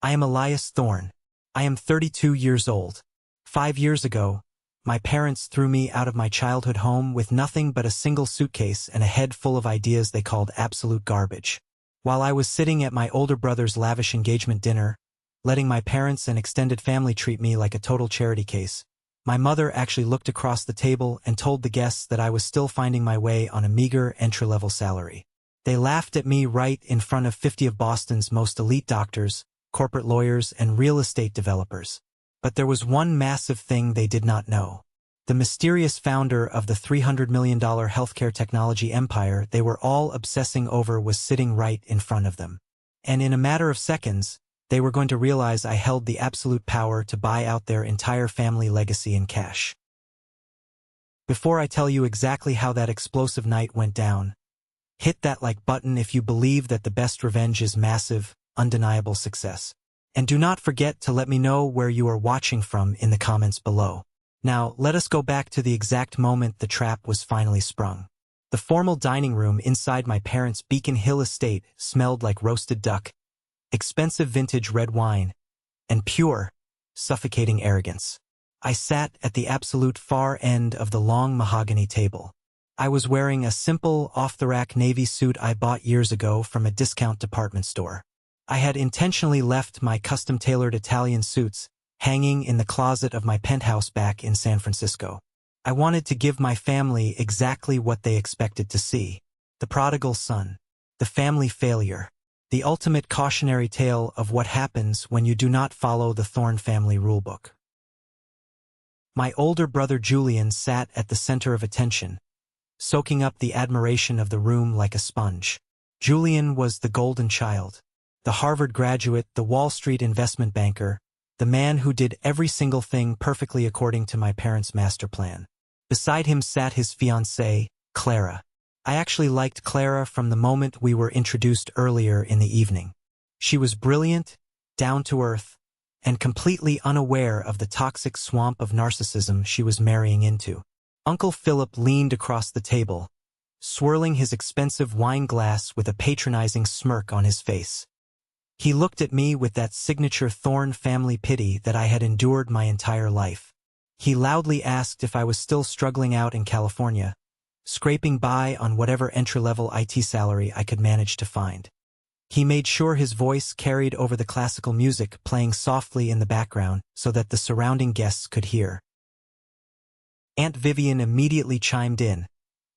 I am Elias Thorne. I am 32 years old. 5 years ago, my parents threw me out of my childhood home with nothing but a single suitcase and a head full of ideas they called absolute garbage. While I was sitting at my older brother's lavish engagement dinner, letting my parents and extended family treat me like a total charity case, my mother actually looked across the table and told the guests that I was still finding my way on a meager entry-level salary. They laughed at me right in front of 50 of Boston's most elite doctors, corporate lawyers, and real estate developers. But there was one massive thing they did not know. The mysterious founder of the $300 million healthcare technology empire they were all obsessing over was sitting right in front of them. And in a matter of seconds, they were going to realize I held the absolute power to buy out their entire family legacy in cash. Before I tell you exactly how that explosive night went down, hit that like button if you believe that the best revenge is massive, undeniable success. And do not forget to let me know where you are watching from in the comments below. Now, let us go back to the exact moment the trap was finally sprung. The formal dining room inside my parents' Beacon Hill estate smelled like roasted duck, expensive vintage red wine, and pure, suffocating arrogance. I sat at the absolute far end of the long mahogany table. I was wearing a simple, off-the-rack navy suit I bought years ago from a discount department store. I had intentionally left my custom-tailored Italian suits hanging in the closet of my penthouse back in San Francisco. I wanted to give my family exactly what they expected to see: the prodigal son, the family failure, the ultimate cautionary tale of what happens when you do not follow the Thorne family rulebook. My older brother Julian sat at the center of attention, soaking up the admiration of the room like a sponge. Julian was the golden child, the Harvard graduate, the Wall Street investment banker, the man who did every single thing perfectly according to my parents' master plan. Beside him sat his fiancée, Clara. I actually liked Clara from the moment we were introduced earlier in the evening. She was brilliant, down-to-earth, and completely unaware of the toxic swamp of narcissism she was marrying into. Uncle Philip leaned across the table, swirling his expensive wine glass with a patronizing smirk on his face. He looked at me with that signature Thorne family pity that I had endured my entire life. He loudly asked if I was still struggling out in California, scraping by on whatever entry-level IT salary I could manage to find. He made sure his voice carried over the classical music playing softly in the background so that the surrounding guests could hear. Aunt Vivian immediately chimed in,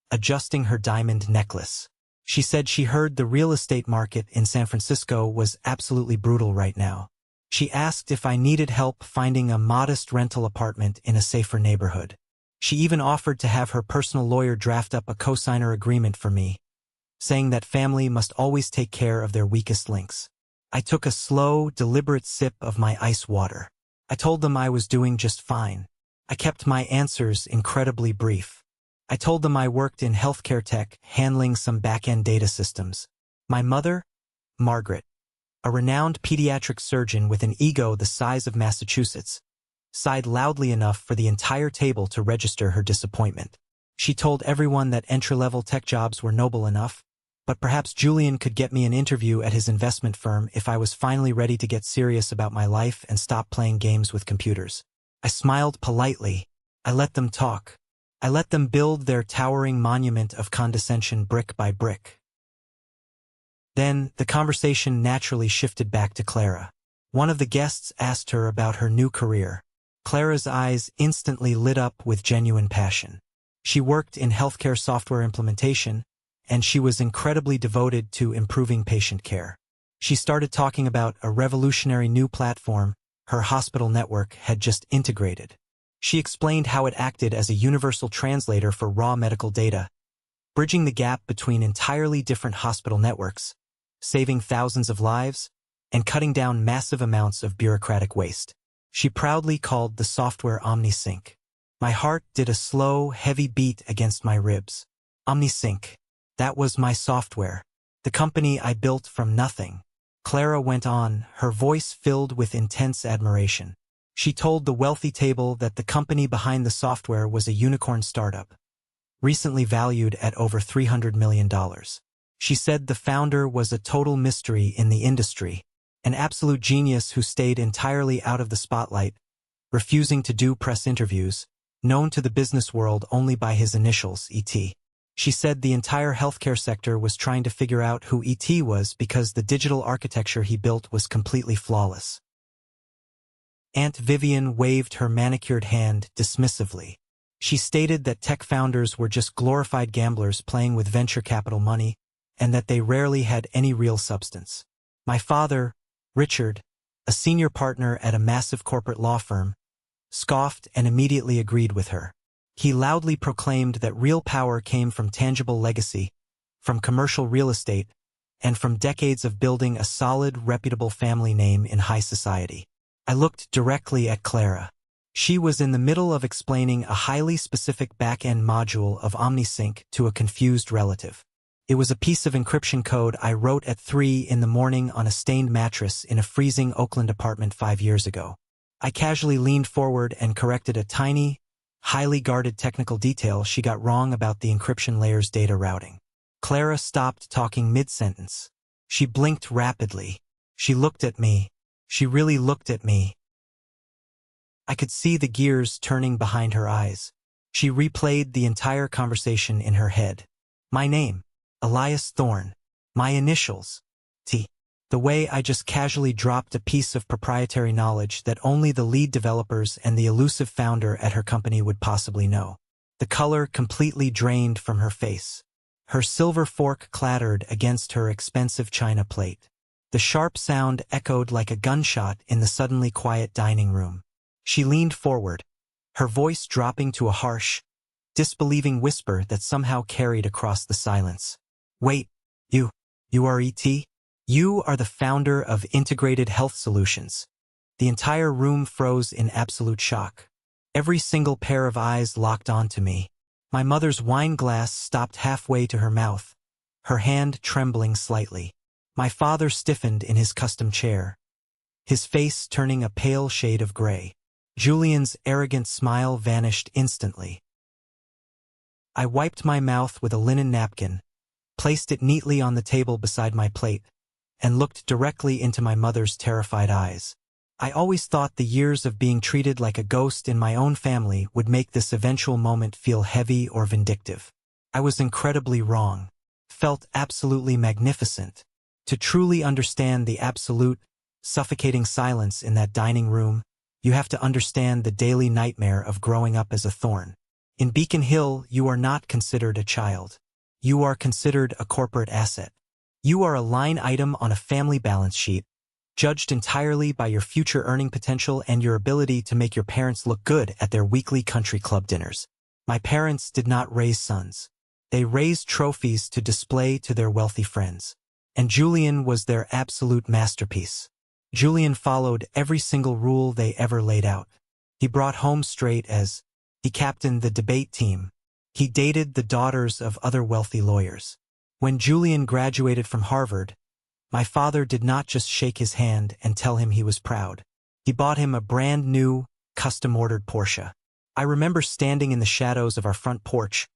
adjusting her diamond necklace. She said she heard the real estate market in San Francisco was absolutely brutal right now. She asked if I needed help finding a modest rental apartment in a safer neighborhood. She even offered to have her personal lawyer draft up a cosigner agreement for me, saying that family must always take care of their weakest links. I took a slow, deliberate sip of my ice water. I told them I was doing just fine. I kept my answers incredibly brief. I told them I worked in healthcare tech, handling some back-end data systems. My mother, Margaret, a renowned pediatric surgeon with an ego the size of Massachusetts, sighed loudly enough for the entire table to register her disappointment. She told everyone that entry-level tech jobs were noble enough, but perhaps Julian could get me an interview at his investment firm if I was finally ready to get serious about my life and stop playing games with computers. I smiled politely. I let them talk. I let them build their towering monument of condescension brick by brick. Then, the conversation naturally shifted back to Clara. One of the guests asked her about her new career. Clara's eyes instantly lit up with genuine passion. She worked in healthcare software implementation, and she was incredibly devoted to improving patient care. She started talking about a revolutionary new platform her hospital network had just integrated. She explained how it acted as a universal translator for raw medical data, bridging the gap between entirely different hospital networks, saving thousands of lives, and cutting down massive amounts of bureaucratic waste. She proudly called the software OmniSync. My heart did a slow, heavy beat against my ribs. OmniSync. That was my software. The company I built from nothing. Clara went on, her voice filled with intense admiration. She told the wealthy table that the company behind the software was a unicorn startup, recently valued at over $300 million. She said the founder was a total mystery in the industry, an absolute genius who stayed entirely out of the spotlight, refusing to do press interviews, known to the business world only by his initials, E.T. She said the entire healthcare sector was trying to figure out who E.T. was because the digital architecture he built was completely flawless. Aunt Vivian waved her manicured hand dismissively. She stated that tech founders were just glorified gamblers playing with venture capital money, and that they rarely had any real substance. My father, Richard, a senior partner at a massive corporate law firm, scoffed and immediately agreed with her. He loudly proclaimed that real power came from tangible legacy, from commercial real estate, and from decades of building a solid, reputable family name in high society. I looked directly at Clara. She was in the middle of explaining a highly specific back-end module of OmniSync to a confused relative. It was a piece of encryption code I wrote at 3 in the morning on a stained mattress in a freezing Oakland apartment 5 years ago. I casually leaned forward and corrected a tiny, highly guarded technical detail she got wrong about the encryption layer's data routing. Clara stopped talking mid-sentence. She blinked rapidly. She looked at me. She really looked at me. I could see the gears turning behind her eyes. She replayed the entire conversation in her head. My name, Elias Thorne. My initials, T. The way I just casually dropped a piece of proprietary knowledge that only the lead developers and the elusive founder at her company would possibly know. The color completely drained from her face. Her silver fork clattered against her expensive china plate. The sharp sound echoed like a gunshot in the suddenly quiet dining room. She leaned forward, her voice dropping to a harsh, disbelieving whisper that somehow carried across the silence. Wait, you are E.T.? You are the founder of Integrated Health Solutions. The entire room froze in absolute shock. Every single pair of eyes locked onto me. My mother's wine glass stopped halfway to her mouth, her hand trembling slightly. My father stiffened in his custom chair, his face turning a pale shade of gray. Julian's arrogant smile vanished instantly. I wiped my mouth with a linen napkin, placed it neatly on the table beside my plate, and looked directly into my mother's terrified eyes. I always thought the years of being treated like a ghost in my own family would make this eventual moment feel heavy or vindictive. I was incredibly wrong. Felt absolutely magnificent. To truly understand the absolute, suffocating silence in that dining room, you have to understand the daily nightmare of growing up as a Thorne. In Beacon Hill, you are not considered a child. You are considered a corporate asset. You are a line item on a family balance sheet, judged entirely by your future earning potential and your ability to make your parents look good at their weekly country club dinners. My parents did not raise sons. They raised trophies to display to their wealthy friends. And Julian was their absolute masterpiece. Julian followed every single rule they ever laid out. He brought home straight A's. He captained the debate team. He dated the daughters of other wealthy lawyers. When Julian graduated from Harvard, my father did not just shake his hand and tell him he was proud. He bought him a brand new, custom-ordered Porsche. I remember standing in the shadows of our front porch,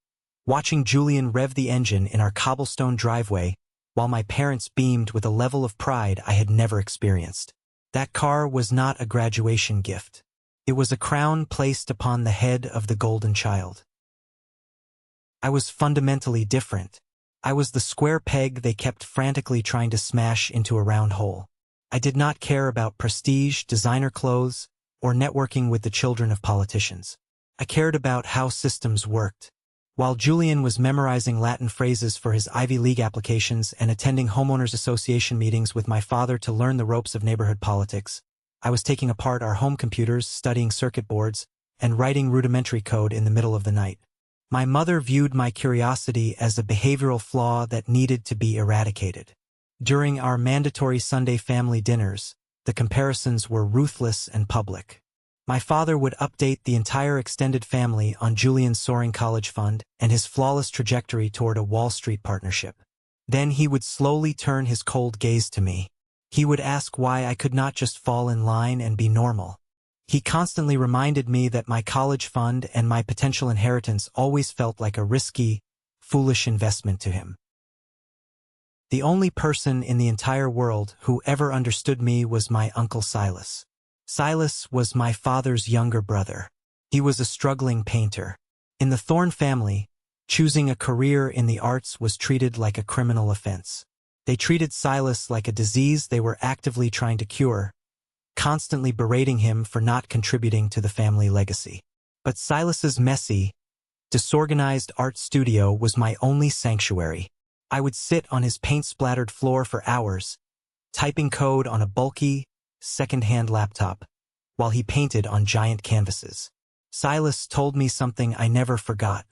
watching Julian rev the engine in our cobblestone driveway, while my parents beamed with a level of pride I had never experienced. That car was not a graduation gift. It was a crown placed upon the head of the golden child. I was fundamentally different. I was the square peg they kept frantically trying to smash into a round hole. I did not care about prestige, designer clothes, or networking with the children of politicians. I cared about how systems worked. While Julian was memorizing Latin phrases for his Ivy League applications and attending homeowners association meetings with my father to learn the ropes of neighborhood politics, I was taking apart our home computers, studying circuit boards, and writing rudimentary code in the middle of the night. My mother viewed my curiosity as a behavioral flaw that needed to be eradicated. During our mandatory Sunday family dinners, the comparisons were ruthless and public. My father would update the entire extended family on Julian's soaring college fund and his flawless trajectory toward a Wall Street partnership. Then he would slowly turn his cold gaze to me. He would ask why I could not just fall in line and be normal. He constantly reminded me that my college fund and my potential inheritance always felt like a risky, foolish investment to him. The only person in the entire world who ever understood me was my Uncle Silas. Silas was my father's younger brother. He was a struggling painter. In the Thorne family, choosing a career in the arts was treated like a criminal offense. They treated Silas like a disease they were actively trying to cure, constantly berating him for not contributing to the family legacy. But Silas's messy, disorganized art studio was my only sanctuary. I would sit on his paint-splattered floor for hours, typing code on a bulky, second-hand laptop, while he painted on giant canvases. Silas told me something I never forgot.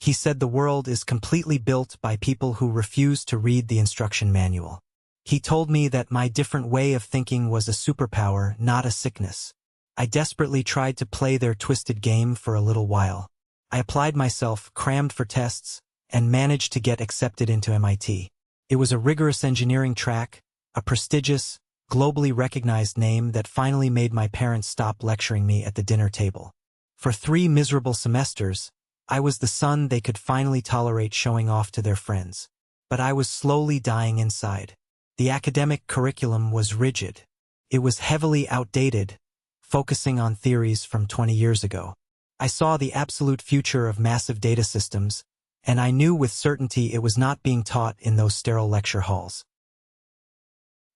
He said the world is completely built by people who refuse to read the instruction manual. He told me that my different way of thinking was a superpower, not a sickness. I desperately tried to play their twisted game for a little while. I applied myself, crammed for tests, and managed to get accepted into MIT. It was a rigorous engineering track, a prestigious, globally recognized name that finally made my parents stop lecturing me at the dinner table. For 3 miserable semesters, I was the son they could finally tolerate showing off to their friends. But I was slowly dying inside. The academic curriculum was rigid. It was heavily outdated, focusing on theories from 20 years ago. I saw the absolute future of massive data systems, and I knew with certainty it was not being taught in those sterile lecture halls.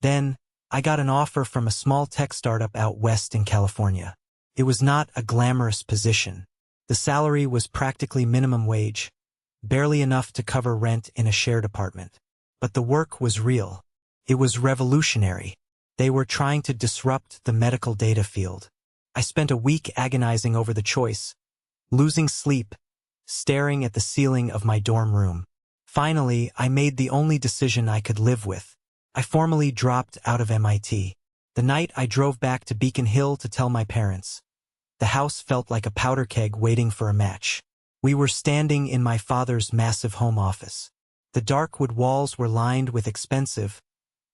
Then, I got an offer from a small tech startup out west in California. It was not a glamorous position. The salary was practically minimum wage, barely enough to cover rent in a shared apartment. But the work was real. It was revolutionary. They were trying to disrupt the medical data field. I spent a week agonizing over the choice, losing sleep, staring at the ceiling of my dorm room. Finally, I made the only decision I could live with. I formally dropped out of MIT. The night I drove back to Beacon Hill to tell my parents, the house felt like a powder keg waiting for a match. We were standing in my father's massive home office. The dark wood walls were lined with expensive,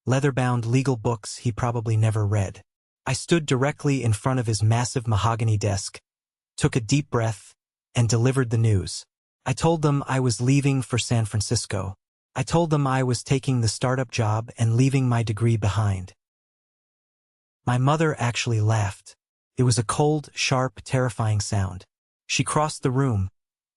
leather-bound legal books he probably never read. I stood directly in front of his massive mahogany desk, took a deep breath, and delivered the news. I told them I was leaving for San Francisco. I told them I was taking the startup job and leaving my degree behind. My mother actually laughed. It was a cold, sharp, terrifying sound. She crossed the room,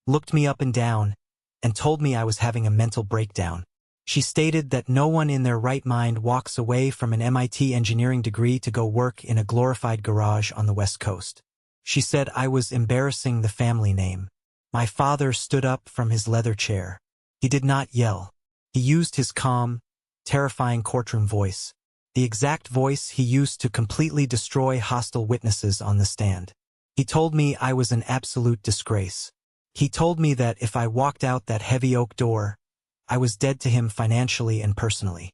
looked me up and down, and told me I was having a mental breakdown. She stated that no one in their right mind walks away from an MIT engineering degree to go work in a glorified garage on the West Coast. She said I was embarrassing the family name. My father stood up from his leather chair. He did not yell. He used his calm, terrifying courtroom voice, the exact voice he used to completely destroy hostile witnesses on the stand. He told me I was an absolute disgrace. He told me that if I walked out that heavy oak door, I was dead to him financially and personally.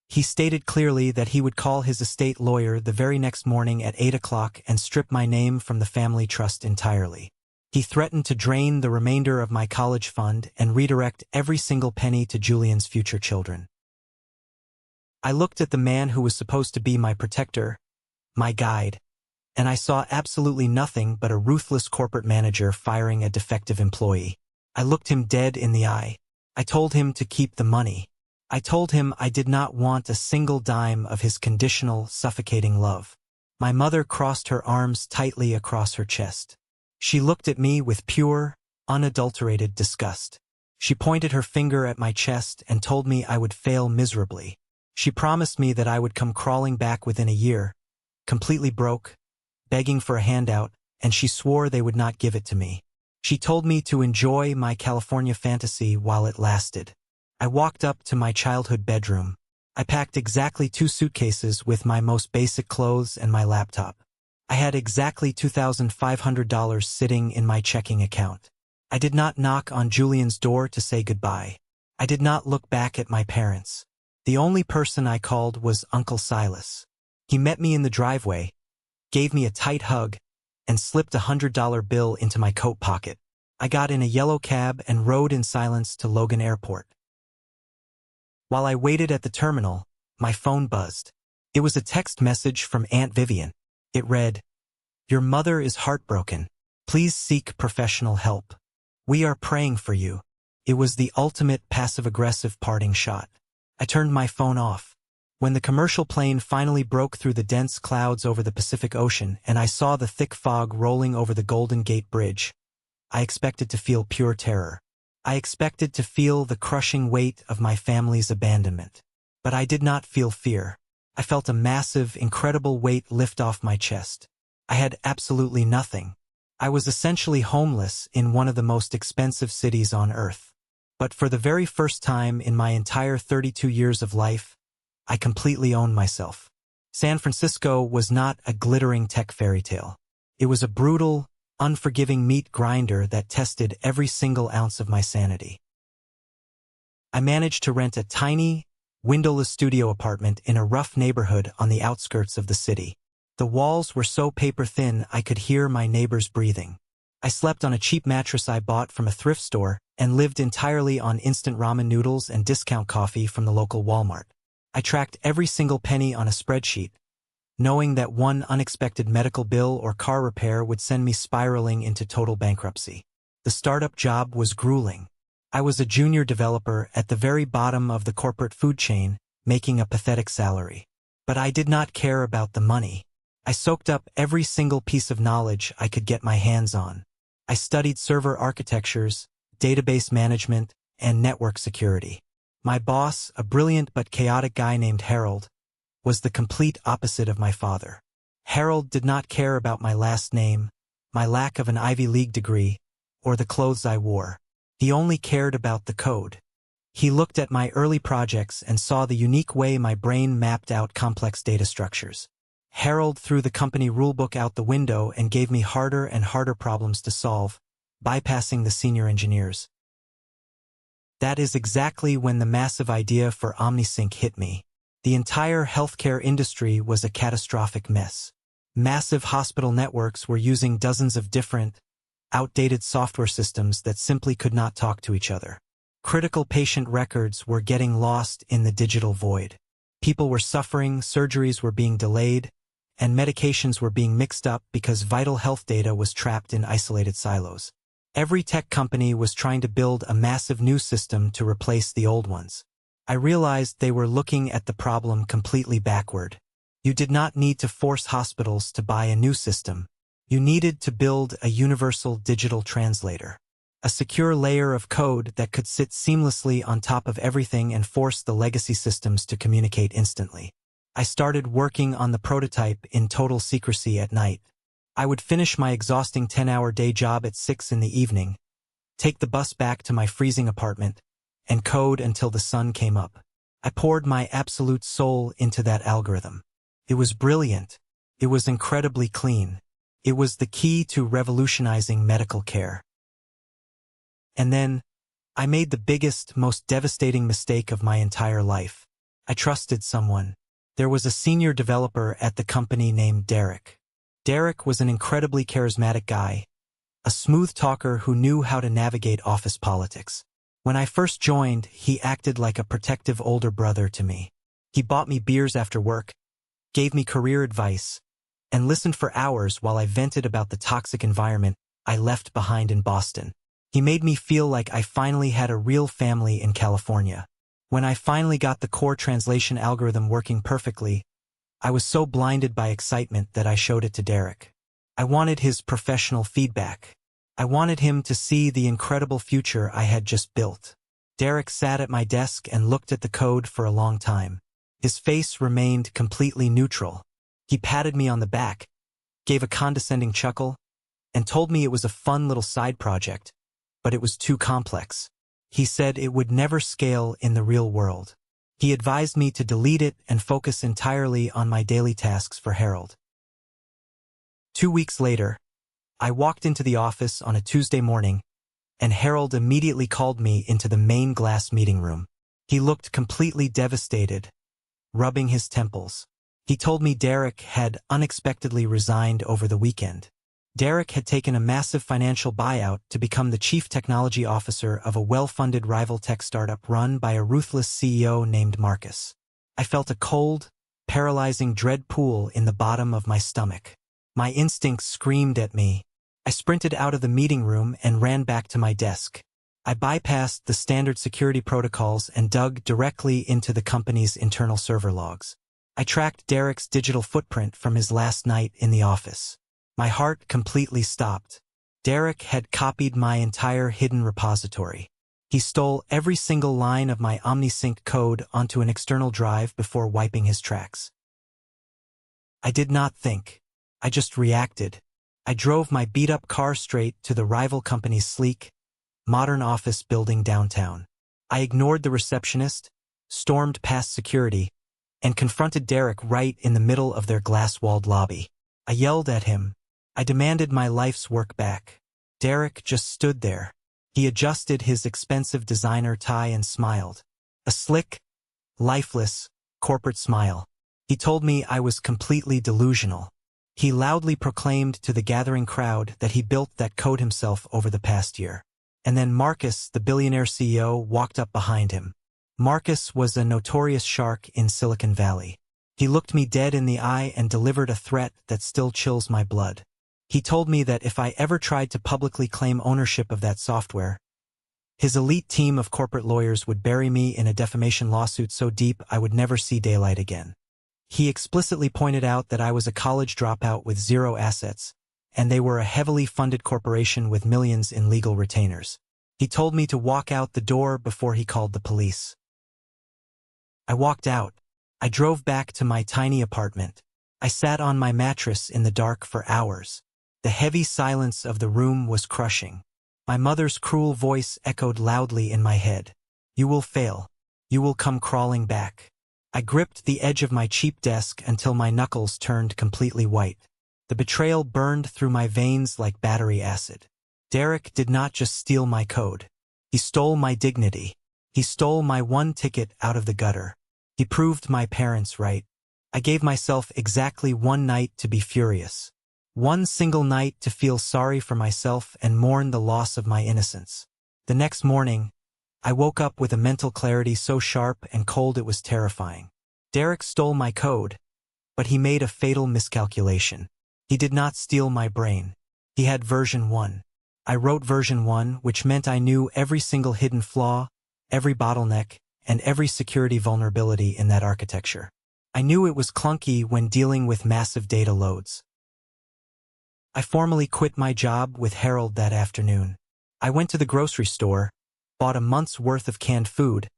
He stated clearly that he would call his estate lawyer the very next morning at 8 o'clock and strip my name from the family trust entirely. He threatened to drain the remainder of my college fund and redirect every single penny to Julian's future children. I looked at the man who was supposed to be my protector, my guide, and I saw absolutely nothing but a ruthless corporate manager firing a defective employee. I looked him dead in the eye. I told him to keep the money. I told him I did not want a single dime of his conditional, suffocating love. My mother crossed her arms tightly across her chest. She looked at me with pure, unadulterated disgust. She pointed her finger at my chest and told me I would fail miserably. She promised me that I would come crawling back within a year, completely broke, begging for a handout, and she swore they would not give it to me. She told me to enjoy my California fantasy while it lasted. I walked up to my childhood bedroom. I packed exactly 2 suitcases with my most basic clothes and my laptop. I had exactly $2,500 sitting in my checking account. I did not knock on Julian's door to say goodbye. I did not look back at my parents. The only person I called was Uncle Silas. He met me in the driveway, gave me a tight hug, and slipped a $100 bill into my coat pocket. I got in a yellow cab and rode in silence to Logan Airport. While I waited at the terminal, my phone buzzed. It was a text message from Aunt Vivian. It read, "Your mother is heartbroken. Please seek professional help. We are praying for you." It was the ultimate passive-aggressive parting shot. I turned my phone off. When the commercial plane finally broke through the dense clouds over the Pacific Ocean and I saw the thick fog rolling over the Golden Gate Bridge, I expected to feel pure terror. I expected to feel the crushing weight of my family's abandonment. But I did not feel fear. I felt a massive, incredible weight lift off my chest. I had absolutely nothing. I was essentially homeless in one of the most expensive cities on Earth. But for the very first time in my entire 32 years of life, I completely owned myself. San Francisco was not a glittering tech fairy tale. It was a brutal, unforgiving meat grinder that tested every single ounce of my sanity. I managed to rent a tiny, windowless studio apartment in a rough neighborhood on the outskirts of the city. The walls were so paper-thin I could hear my neighbors breathing. I slept on a cheap mattress I bought from a thrift store and lived entirely on instant ramen noodles and discount coffee from the local Walmart. I tracked every single penny on a spreadsheet, knowing that one unexpected medical bill or car repair would send me spiraling into total bankruptcy. The startup job was grueling. I was a junior developer at the very bottom of the corporate food chain, making a pathetic salary. But I did not care about the money. I soaked up every single piece of knowledge I could get my hands on. I studied server architectures, database management, and network security. My boss, a brilliant but chaotic guy named Harold, was the complete opposite of my father. Harold did not care about my last name, my lack of an Ivy League degree, or the clothes I wore. He only cared about the code. He looked at my early projects and saw the unique way my brain mapped out complex data structures. Harold threw the company rulebook out the window and gave me harder and harder problems to solve, bypassing the senior engineers. That is exactly when the massive idea for OmniSync hit me. The entire healthcare industry was a catastrophic mess. Massive hospital networks were using dozens of different, outdated software systems that simply could not talk to each other. Critical patient records were getting lost in the digital void. People were suffering, surgeries were being delayed, and medications were being mixed up because vital health data was trapped in isolated silos. Every tech company was trying to build a massive new system to replace the old ones. I realized they were looking at the problem completely backward. You did not need to force hospitals to buy a new system. You needed to build a universal digital translator. A secure layer of code that could sit seamlessly on top of everything and force the legacy systems to communicate instantly. I started working on the prototype in total secrecy at night. I would finish my exhausting 10-hour day job at 6 in the evening, take the bus back to my freezing apartment, and code until the sun came up. I poured my absolute soul into that algorithm. It was brilliant. It was incredibly clean. It was the key to revolutionizing medical care. And then, I made the biggest, most devastating mistake of my entire life. I trusted someone. There was a senior developer at the company named Derek. Derek was an incredibly charismatic guy, a smooth talker who knew how to navigate office politics. When I first joined, he acted like a protective older brother to me. He bought me beers after work, gave me career advice, and listened for hours while I vented about the toxic environment I left behind in Boston. He made me feel like I finally had a real family in California. When I finally got the core translation algorithm working perfectly, I was so blinded by excitement that I showed it to Derek. I wanted his professional feedback. I wanted him to see the incredible future I had just built. Derek sat at my desk and looked at the code for a long time. His face remained completely neutral. He patted me on the back, gave a condescending chuckle, and told me it was a fun little side project, but it was too complex. He said it would never scale in the real world. He advised me to delete it and focus entirely on my daily tasks for Harold. 2 weeks later, I walked into the office on a Tuesday morning, and Harold immediately called me into the main glass meeting room. He looked completely devastated, rubbing his temples. He told me Derek had unexpectedly resigned over the weekend. Derek had taken a massive financial buyout to become the chief technology officer of a well-funded rival tech startup run by a ruthless CEO named Marcus. I felt a cold, paralyzing dread pool in the bottom of my stomach. My instincts screamed at me. I sprinted out of the meeting room and ran back to my desk. I bypassed the standard security protocols and dug directly into the company's internal server logs. I tracked Derek's digital footprint from his last night in the office. My heart completely stopped. Derek had copied my entire hidden repository. He stole every single line of my OmniSync code onto an external drive before wiping his tracks. I did not think. I just reacted. I drove my beat-up car straight to the rival company's sleek, modern office building downtown. I ignored the receptionist, stormed past security, and confronted Derek right in the middle of their glass-walled lobby. I yelled at him. I demanded my life's work back. Derek just stood there. He adjusted his expensive designer tie and smiled. A slick, lifeless, corporate smile. He told me I was completely delusional. He loudly proclaimed to the gathering crowd that he built that code himself over the past year. And then Marcus, the billionaire CEO, walked up behind him. Marcus was a notorious shark in Silicon Valley. He looked me dead in the eye and delivered a threat that still chills my blood. He told me that if I ever tried to publicly claim ownership of that software, his elite team of corporate lawyers would bury me in a defamation lawsuit so deep I would never see daylight again. He explicitly pointed out that I was a college dropout with zero assets, and they were a heavily funded corporation with millions in legal retainers. He told me to walk out the door before he called the police. I walked out. I drove back to my tiny apartment. I sat on my mattress in the dark for hours. The heavy silence of the room was crushing. My mother's cruel voice echoed loudly in my head. You will fail. You will come crawling back. I gripped the edge of my cheap desk until my knuckles turned completely white. The betrayal burned through my veins like battery acid. Derek did not just steal my code. He stole my dignity. He stole my one ticket out of the gutter. He proved my parents right. I gave myself exactly one night to be furious. One single night to feel sorry for myself and mourn the loss of my innocence. The next morning, I woke up with a mental clarity so sharp and cold it was terrifying. Derek stole my code, but he made a fatal miscalculation. He did not steal my brain. He had version 1. I wrote version 1, which meant I knew every single hidden flaw, every bottleneck, and every security vulnerability in that architecture. I knew it was clunky when dealing with massive data loads. I formally quit my job with Harold that afternoon. I went to the grocery store, bought a month's worth of canned food,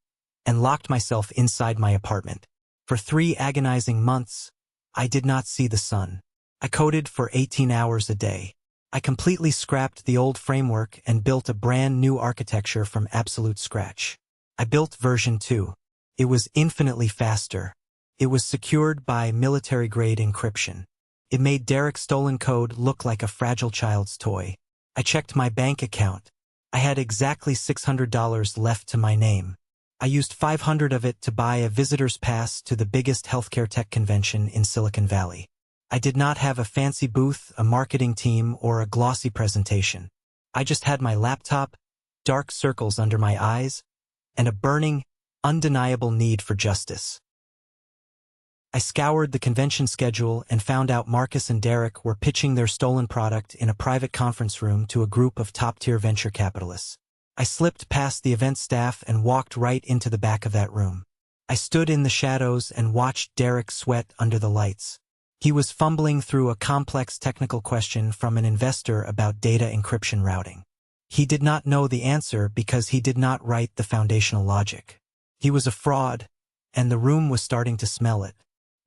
and locked myself inside my apartment. For 3 agonizing months, I did not see the sun. I coded for 18 hours a day. I completely scrapped the old framework and built a brand new architecture from absolute scratch. I built version 2. It was infinitely faster. It was secured by military-grade encryption. It made Derek's stolen code look like a fragile child's toy. I checked my bank account. I had exactly $600 left to my name. I used $500 of it to buy a visitor's pass to the biggest healthcare tech convention in Silicon Valley. I did not have a fancy booth, a marketing team, or a glossy presentation. I just had my laptop, dark circles under my eyes, and a burning, undeniable need for justice. I scoured the convention schedule and found out Marcus and Derek were pitching their stolen product in a private conference room to a group of top-tier venture capitalists. I slipped past the event staff and walked right into the back of that room. I stood in the shadows and watched Derek sweat under the lights. He was fumbling through a complex technical question from an investor about data encryption routing. He did not know the answer because he did not write the foundational logic. He was a fraud, and the room was starting to smell it.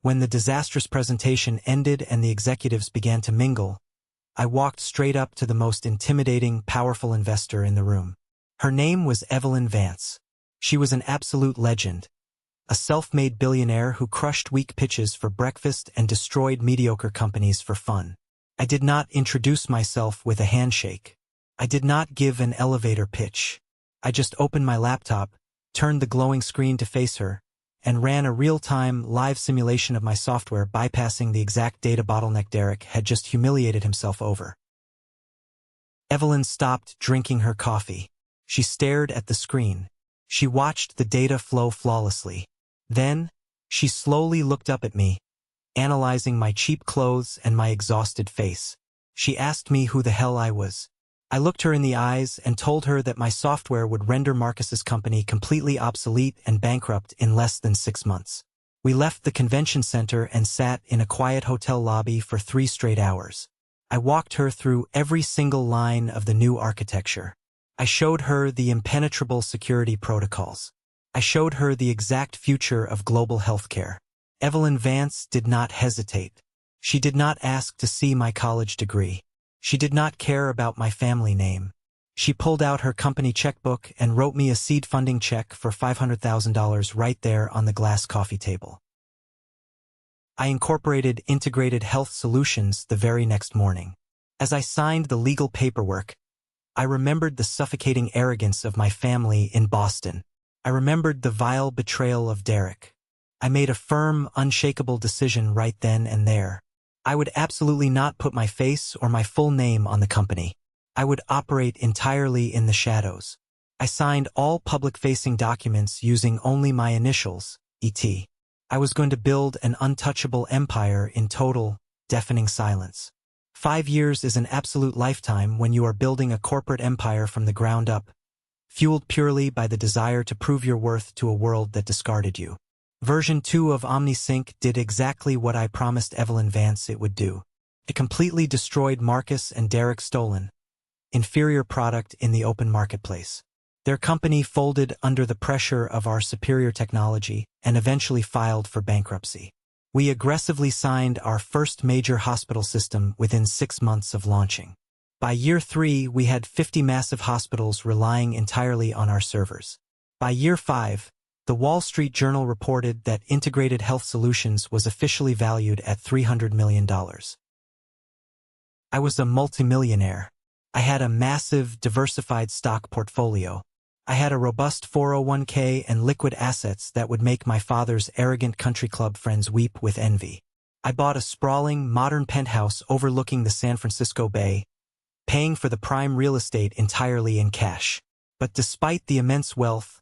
When the disastrous presentation ended and the executives began to mingle, I walked straight up to the most intimidating, powerful investor in the room. Her name was Evelyn Vance. She was an absolute legend, a self-made billionaire who crushed weak pitches for breakfast and destroyed mediocre companies for fun. I did not introduce myself with a handshake. I did not give an elevator pitch. I just opened my laptop, turned the glowing screen to face her, and ran a real-time, live simulation of my software bypassing the exact data bottleneck Derek had just humiliated himself over. Evelyn stopped drinking her coffee. She stared at the screen. She watched the data flow flawlessly. Then, she slowly looked up at me, analyzing my cheap clothes and my exhausted face. She asked me who the hell I was. I looked her in the eyes and told her that my software would render Marcus's company completely obsolete and bankrupt in less than 6 months. We left the convention center and sat in a quiet hotel lobby for 3 straight hours. I walked her through every single line of the new architecture. I showed her the impenetrable security protocols. I showed her the exact future of global healthcare. Evelyn Vance did not hesitate. She did not ask to see my college degree. She did not care about my family name. She pulled out her company checkbook and wrote me a seed funding check for $500,000 right there on the glass coffee table. I incorporated Integrated Health Solutions the very next morning. As I signed the legal paperwork, I remembered the suffocating arrogance of my family in Boston. I remembered the vile betrayal of Derek. I made a firm, unshakable decision right then and there. I would absolutely not put my face or my full name on the company. I would operate entirely in the shadows. I signed all public-facing documents using only my initials, ET. I was going to build an untouchable empire in total, deafening silence. 5 years is an absolute lifetime when you are building a corporate empire from the ground up, fueled purely by the desire to prove your worth to a world that discarded you. Version 2 of OmniSync did exactly what I promised Evelyn Vance it would do. It completely destroyed Marcus and Derek's stolen, inferior product in the open marketplace. Their company folded under the pressure of our superior technology and eventually filed for bankruptcy. We aggressively signed our first major hospital system within 6 months of launching. By year 3, we had 50 massive hospitals relying entirely on our servers. By year 5, the Wall Street Journal reported that Integrated Health Solutions was officially valued at $300 million. I was a multimillionaire. I had a massive, diversified stock portfolio. I had a robust 401k and liquid assets that would make my father's arrogant country club friends weep with envy. I bought a sprawling, modern penthouse overlooking the San Francisco Bay, paying for the prime real estate entirely in cash. But despite the immense wealth,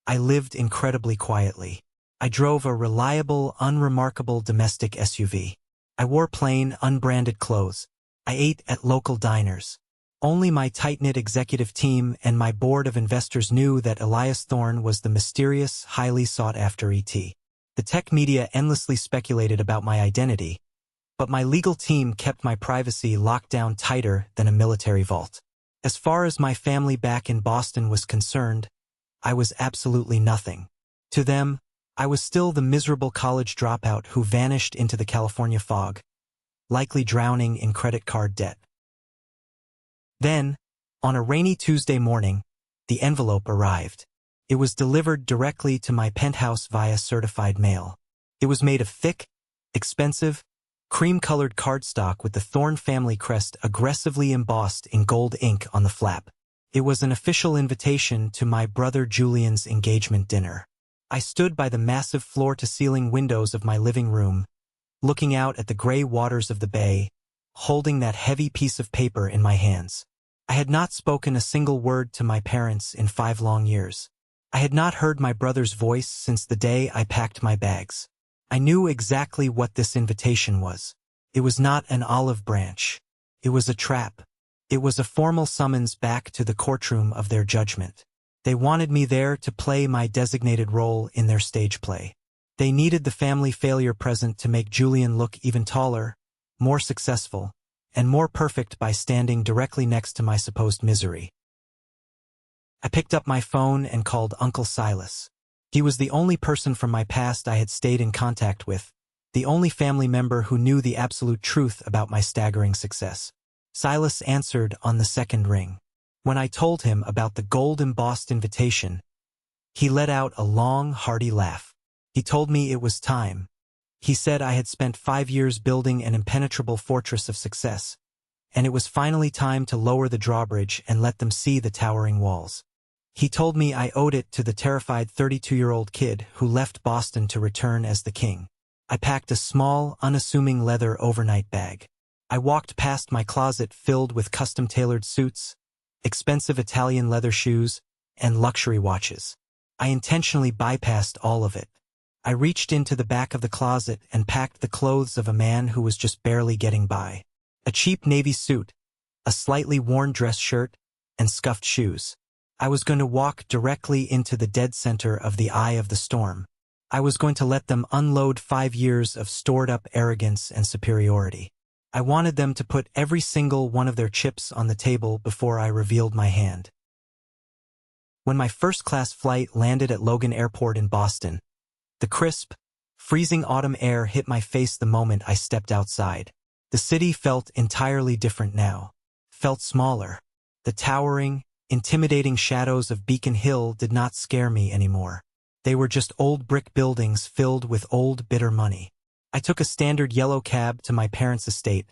I lived incredibly quietly. I drove a reliable, unremarkable domestic SUV. I wore plain, unbranded clothes. I ate at local diners. Only my tight-knit executive team and my board of investors knew that Elias Thorne was the mysterious, highly sought-after ET. The tech media endlessly speculated about my identity, but my legal team kept my privacy locked down tighter than a military vault. As far as my family back in Boston was concerned, I was absolutely nothing. To them, I was still the miserable college dropout who vanished into the California fog, likely drowning in credit card debt. Then, on a rainy Tuesday morning, the envelope arrived. It was delivered directly to my penthouse via certified mail. It was made of thick, expensive, cream-colored cardstock with the Thorne family crest aggressively embossed in gold ink on the flap. It was an official invitation to my brother Julian's engagement dinner. I stood by the massive floor-to-ceiling windows of my living room, looking out at the gray waters of the bay, holding that heavy piece of paper in my hands. I had not spoken a single word to my parents in 5 long years. I had not heard my brother's voice since the day I packed my bags. I knew exactly what this invitation was. It was not an olive branch. It was a trap. It was a formal summons back to the courtroom of their judgment. They wanted me there to play my designated role in their stage play. They needed the family failure present to make Julian look even taller, more successful, and more perfect by standing directly next to my supposed misery. I picked up my phone and called Uncle Silas. He was the only person from my past I had stayed in contact with, the only family member who knew the absolute truth about my staggering success. Silas answered on the second ring. When I told him about the gold-embossed invitation, he let out a long, hearty laugh. He told me it was time. He said I had spent 5 years building an impenetrable fortress of success, and it was finally time to lower the drawbridge and let them see the towering walls. He told me I owed it to the terrified 32-year-old kid who left Boston to return as the king. I packed a small, unassuming leather overnight bag. I walked past my closet filled with custom-tailored suits, expensive Italian leather shoes, and luxury watches. I intentionally bypassed all of it. I reached into the back of the closet and packed the clothes of a man who was just barely getting by. A cheap navy suit, a slightly worn dress shirt, and scuffed shoes. I was going to walk directly into the dead center of the eye of the storm. I was going to let them unload 5 years of stored-up arrogance and superiority. I wanted them to put every single one of their chips on the table before I revealed my hand. When my first-class flight landed at Logan Airport in Boston, the crisp, freezing autumn air hit my face the moment I stepped outside. The city felt entirely different now. Felt smaller. The towering, intimidating shadows of Beacon Hill did not scare me anymore. They were just old brick buildings filled with old, bitter money. I took a standard yellow cab to my parents' estate,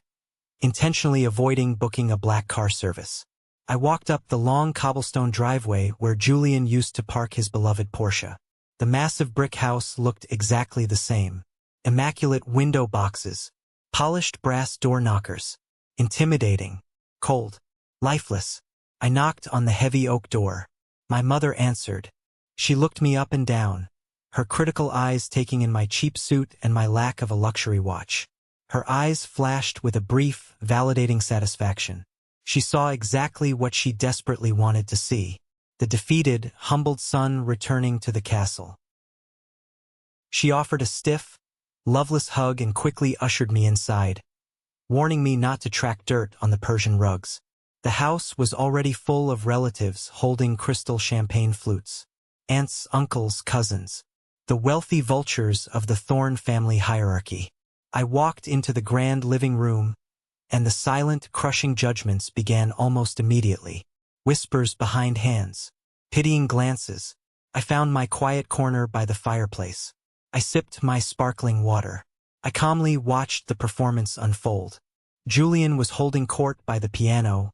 intentionally avoiding booking a black car service. I walked up the long cobblestone driveway where Julian used to park his beloved Porsche. The massive brick house looked exactly the same. Immaculate window boxes, polished brass door knockers. Intimidating, cold, lifeless. I knocked on the heavy oak door. My mother answered. She looked me up and down, her critical eyes taking in my cheap suit and my lack of a luxury watch. Her eyes flashed with a brief, validating satisfaction. She saw exactly what she desperately wanted to see, the defeated, humbled son returning to the castle. She offered a stiff, loveless hug and quickly ushered me inside, warning me not to track dirt on the Persian rugs. The house was already full of relatives holding crystal champagne flutes. Aunts, uncles, cousins. The wealthy vultures of the Thorne family hierarchy. I walked into the grand living room, and the silent, crushing judgments began almost immediately. Whispers behind hands. Pitying glances. I found my quiet corner by the fireplace. I sipped my sparkling water. I calmly watched the performance unfold. Julian was holding court by the piano,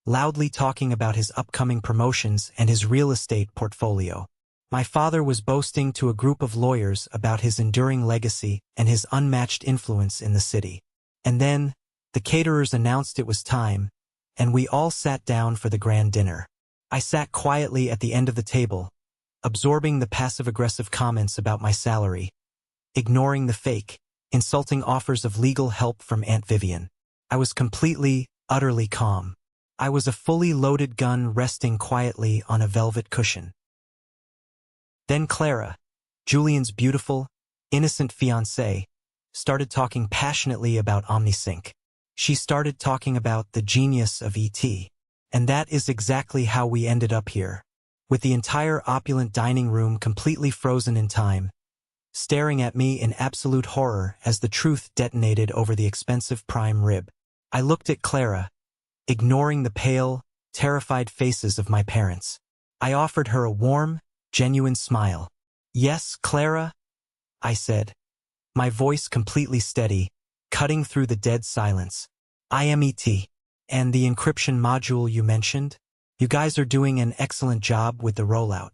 loudly talking about his upcoming promotions and his real estate portfolio. My father was boasting to a group of lawyers about his enduring legacy and his unmatched influence in the city. And then, the caterers announced it was time, and we all sat down for the grand dinner. I sat quietly at the end of the table, absorbing the passive-aggressive comments about my salary, ignoring the fake, insulting offers of legal help from Aunt Vivian. I was completely, utterly calm. I was a fully loaded gun resting quietly on a velvet cushion. Then Clara, Julian's beautiful, innocent fiancée, started talking passionately about OmniSync. She started talking about the genius of ET. And that is exactly how we ended up here, with the entire opulent dining room completely frozen in time, staring at me in absolute horror as the truth detonated over the expensive prime rib. I looked at Clara, ignoring the pale, terrified faces of my parents. I offered her a warm, genuine smile. "Yes, Clara," I said, my voice completely steady, cutting through the dead silence. "I am ET. And the encryption module you mentioned? You guys are doing an excellent job with the rollout.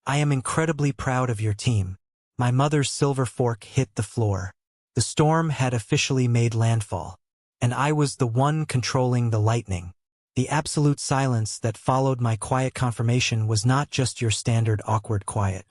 I am incredibly proud of your team." My mother's silver fork hit the floor. The storm had officially made landfall, and I was the one controlling the lightning. The absolute silence that followed my quiet confirmation was not just your standard awkward quiet.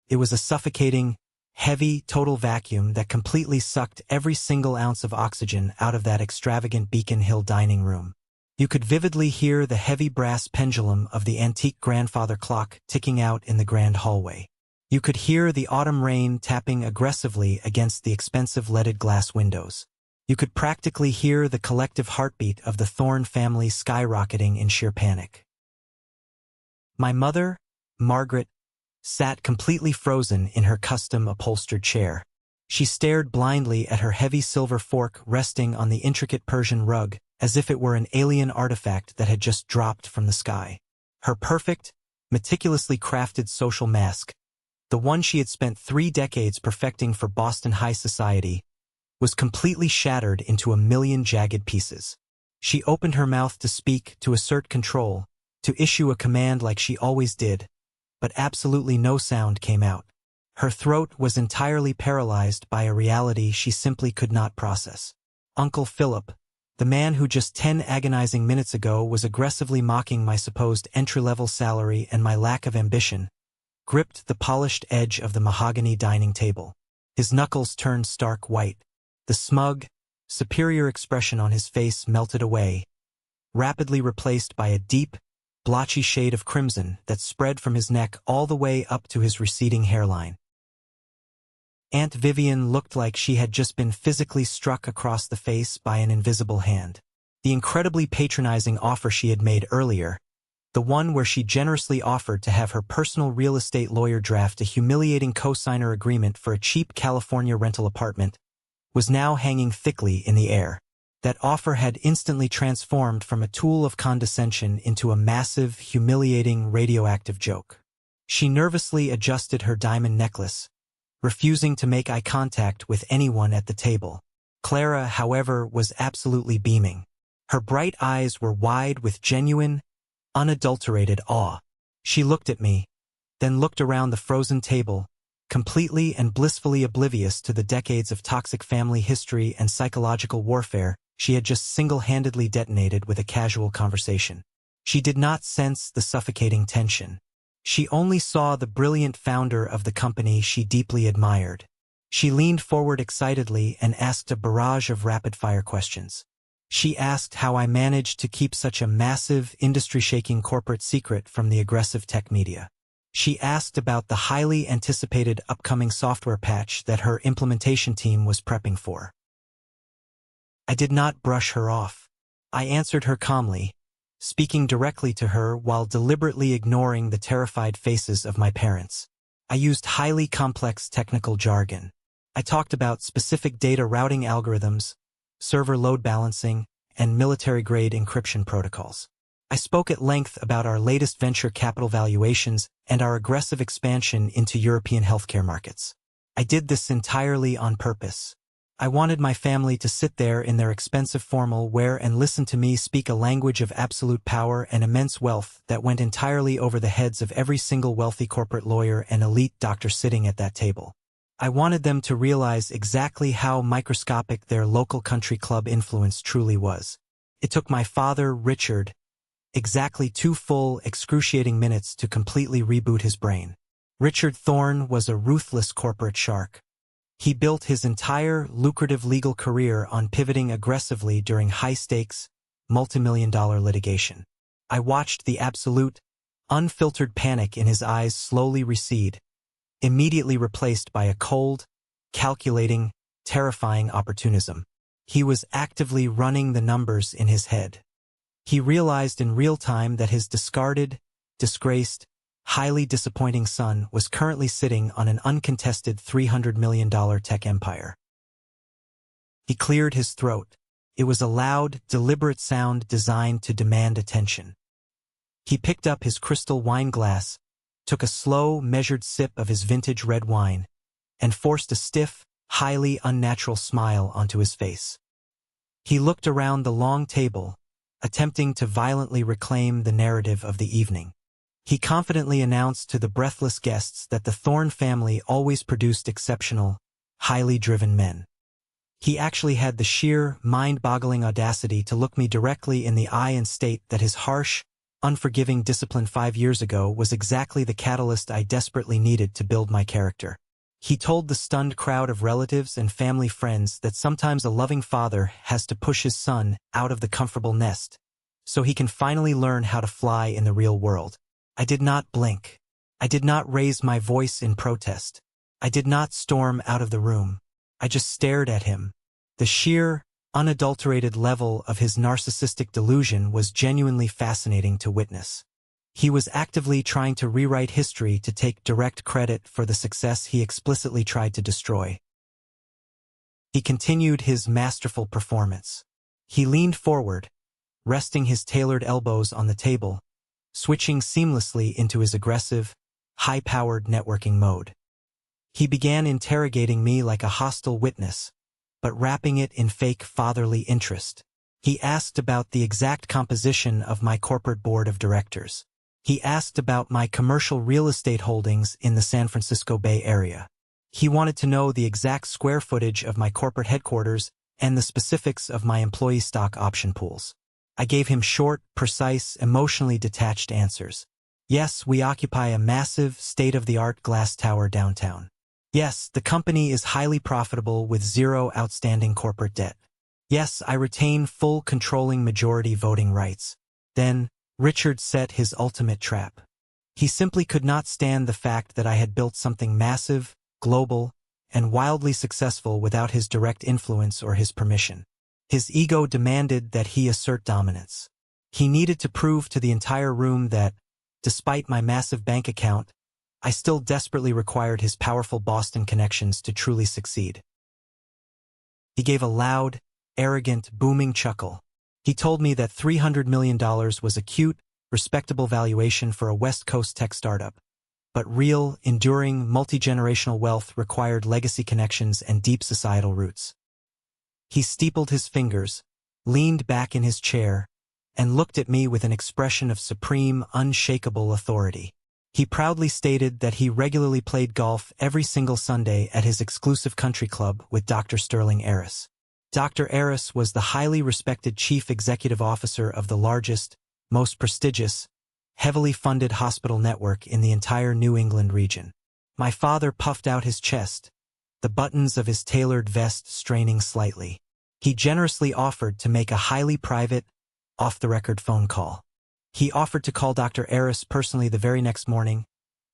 It was a suffocating, heavy, total vacuum that completely sucked every single ounce of oxygen out of that extravagant Beacon Hill dining room. You could vividly hear the heavy brass pendulum of the antique grandfather clock ticking out in the grand hallway. You could hear the autumn rain tapping aggressively against the expensive leaded glass windows. You could practically hear the collective heartbeat of the Thorne family skyrocketing in sheer panic. My mother, Margaret, sat completely frozen in her custom-upholstered chair. She stared blindly at her heavy silver fork resting on the intricate Persian rug, as if it were an alien artifact that had just dropped from the sky. Her perfect, meticulously crafted social mask, the one she had spent 3 decades perfecting for Boston high society, was completely shattered into a million jagged pieces. She opened her mouth to speak, to assert control, to issue a command like she always did, but absolutely no sound came out. Her throat was entirely paralyzed by a reality she simply could not process. Uncle Philip, the man who just 10 agonizing minutes ago was aggressively mocking my supposed entry-level salary and my lack of ambition, gripped the polished edge of the mahogany dining table. His knuckles turned stark white. The smug, superior expression on his face melted away, rapidly replaced by a deep, blotchy shade of crimson that spread from his neck all the way up to his receding hairline. Aunt Vivian looked like she had just been physically struck across the face by an invisible hand. The incredibly patronizing offer she had made earlier, the one where she generously offered to have her personal real estate lawyer draft a humiliating co-signer agreement for a cheap California rental apartment, was now hanging thickly in the air. That offer had instantly transformed from a tool of condescension into a massive, humiliating, radioactive joke. She nervously adjusted her diamond necklace, refusing to make eye contact with anyone at the table. Clara, however, was absolutely beaming. Her bright eyes were wide with genuine, unadulterated awe. She looked at me, then looked around the frozen table, completely and blissfully oblivious to the decades of toxic family history and psychological warfare she had just single-handedly detonated with a casual conversation. She did not sense the suffocating tension. She only saw the brilliant founder of the company she deeply admired. She leaned forward excitedly and asked a barrage of rapid-fire questions. She asked how I managed to keep such a massive, industry-shaking corporate secret from the aggressive tech media. She asked about the highly anticipated upcoming software patch that her implementation team was prepping for. I did not brush her off. I answered her calmly, speaking directly to her while deliberately ignoring the terrified faces of my parents. I used highly complex technical jargon. I talked about specific data routing algorithms, server load balancing, and military-grade encryption protocols. I spoke at length about our latest venture capital valuations and our aggressive expansion into European healthcare markets. I did this entirely on purpose. I wanted my family to sit there in their expensive formal wear and listen to me speak a language of absolute power and immense wealth that went entirely over the heads of every single wealthy corporate lawyer and elite doctor sitting at that table. I wanted them to realize exactly how microscopic their local country club influence truly was. It took my father, Richard, exactly 2 full, excruciating minutes to completely reboot his brain. Richard Thorne was a ruthless corporate shark. He built his entire lucrative legal career on pivoting aggressively during high-stakes, multi-million-dollar litigation. I watched the absolute, unfiltered panic in his eyes slowly recede, immediately replaced by a cold, calculating, terrifying opportunism. He was actively running the numbers in his head. He realized in real time that his discarded, disgraced, highly disappointing son was currently sitting on an uncontested $300 million tech empire. He cleared his throat. It was a loud, deliberate sound designed to demand attention. He picked up his crystal wine glass, took a slow, measured sip of his vintage red wine, and forced a stiff, highly unnatural smile onto his face. He looked around the long table, attempting to violently reclaim the narrative of the evening. He confidently announced to the breathless guests that the Thorne family always produced exceptional, highly driven men. He actually had the sheer, mind-boggling audacity to look me directly in the eye and state that his harsh, unforgiving discipline 5 years ago was exactly the catalyst I desperately needed to build my character. He told the stunned crowd of relatives and family friends that sometimes a loving father has to push his son out of the comfortable nest so he can finally learn how to fly in the real world. I did not blink. I did not raise my voice in protest. I did not storm out of the room. I just stared at him. The sheer, unadulterated level of his narcissistic delusion was genuinely fascinating to witness. He was actively trying to rewrite history to take direct credit for the success he explicitly tried to destroy. He continued his masterful performance. He leaned forward, resting his tailored elbows on the table, switching seamlessly into his aggressive, high-powered networking mode. He began interrogating me like a hostile witness, but wrapping it in fake fatherly interest. He asked about the exact composition of my corporate board of directors. He asked about my commercial real estate holdings in the San Francisco Bay Area. He wanted to know the exact square footage of my corporate headquarters and the specifics of my employee stock option pools. I gave him short, precise, emotionally detached answers. Yes, we occupy a massive, state-of-the-art glass tower downtown. Yes, the company is highly profitable with 0 outstanding corporate debt. Yes, I retain full controlling majority voting rights. Then, Richard set his ultimate trap. He simply could not stand the fact that I had built something massive, global, and wildly successful without his direct influence or his permission. His ego demanded that he assert dominance. He needed to prove to the entire room that, despite my massive bank account, I still desperately required his powerful Boston connections to truly succeed. He gave a loud, arrogant, booming chuckle. He told me that $300 million was a cute, respectable valuation for a West Coast tech startup, but real, enduring, multi-generational wealth required legacy connections and deep societal roots. He steepled his fingers, leaned back in his chair, and looked at me with an expression of supreme, unshakable authority. He proudly stated that he regularly played golf every single Sunday at his exclusive country club with Dr. Sterling Harris. Dr. Harris was the highly respected chief executive officer of the largest, most prestigious, heavily funded hospital network in the entire New England region. My father puffed out his chest, the buttons of his tailored vest straining slightly. He generously offered to make a highly private, off-the-record phone call. He offered to call Dr. Harris personally the very next morning,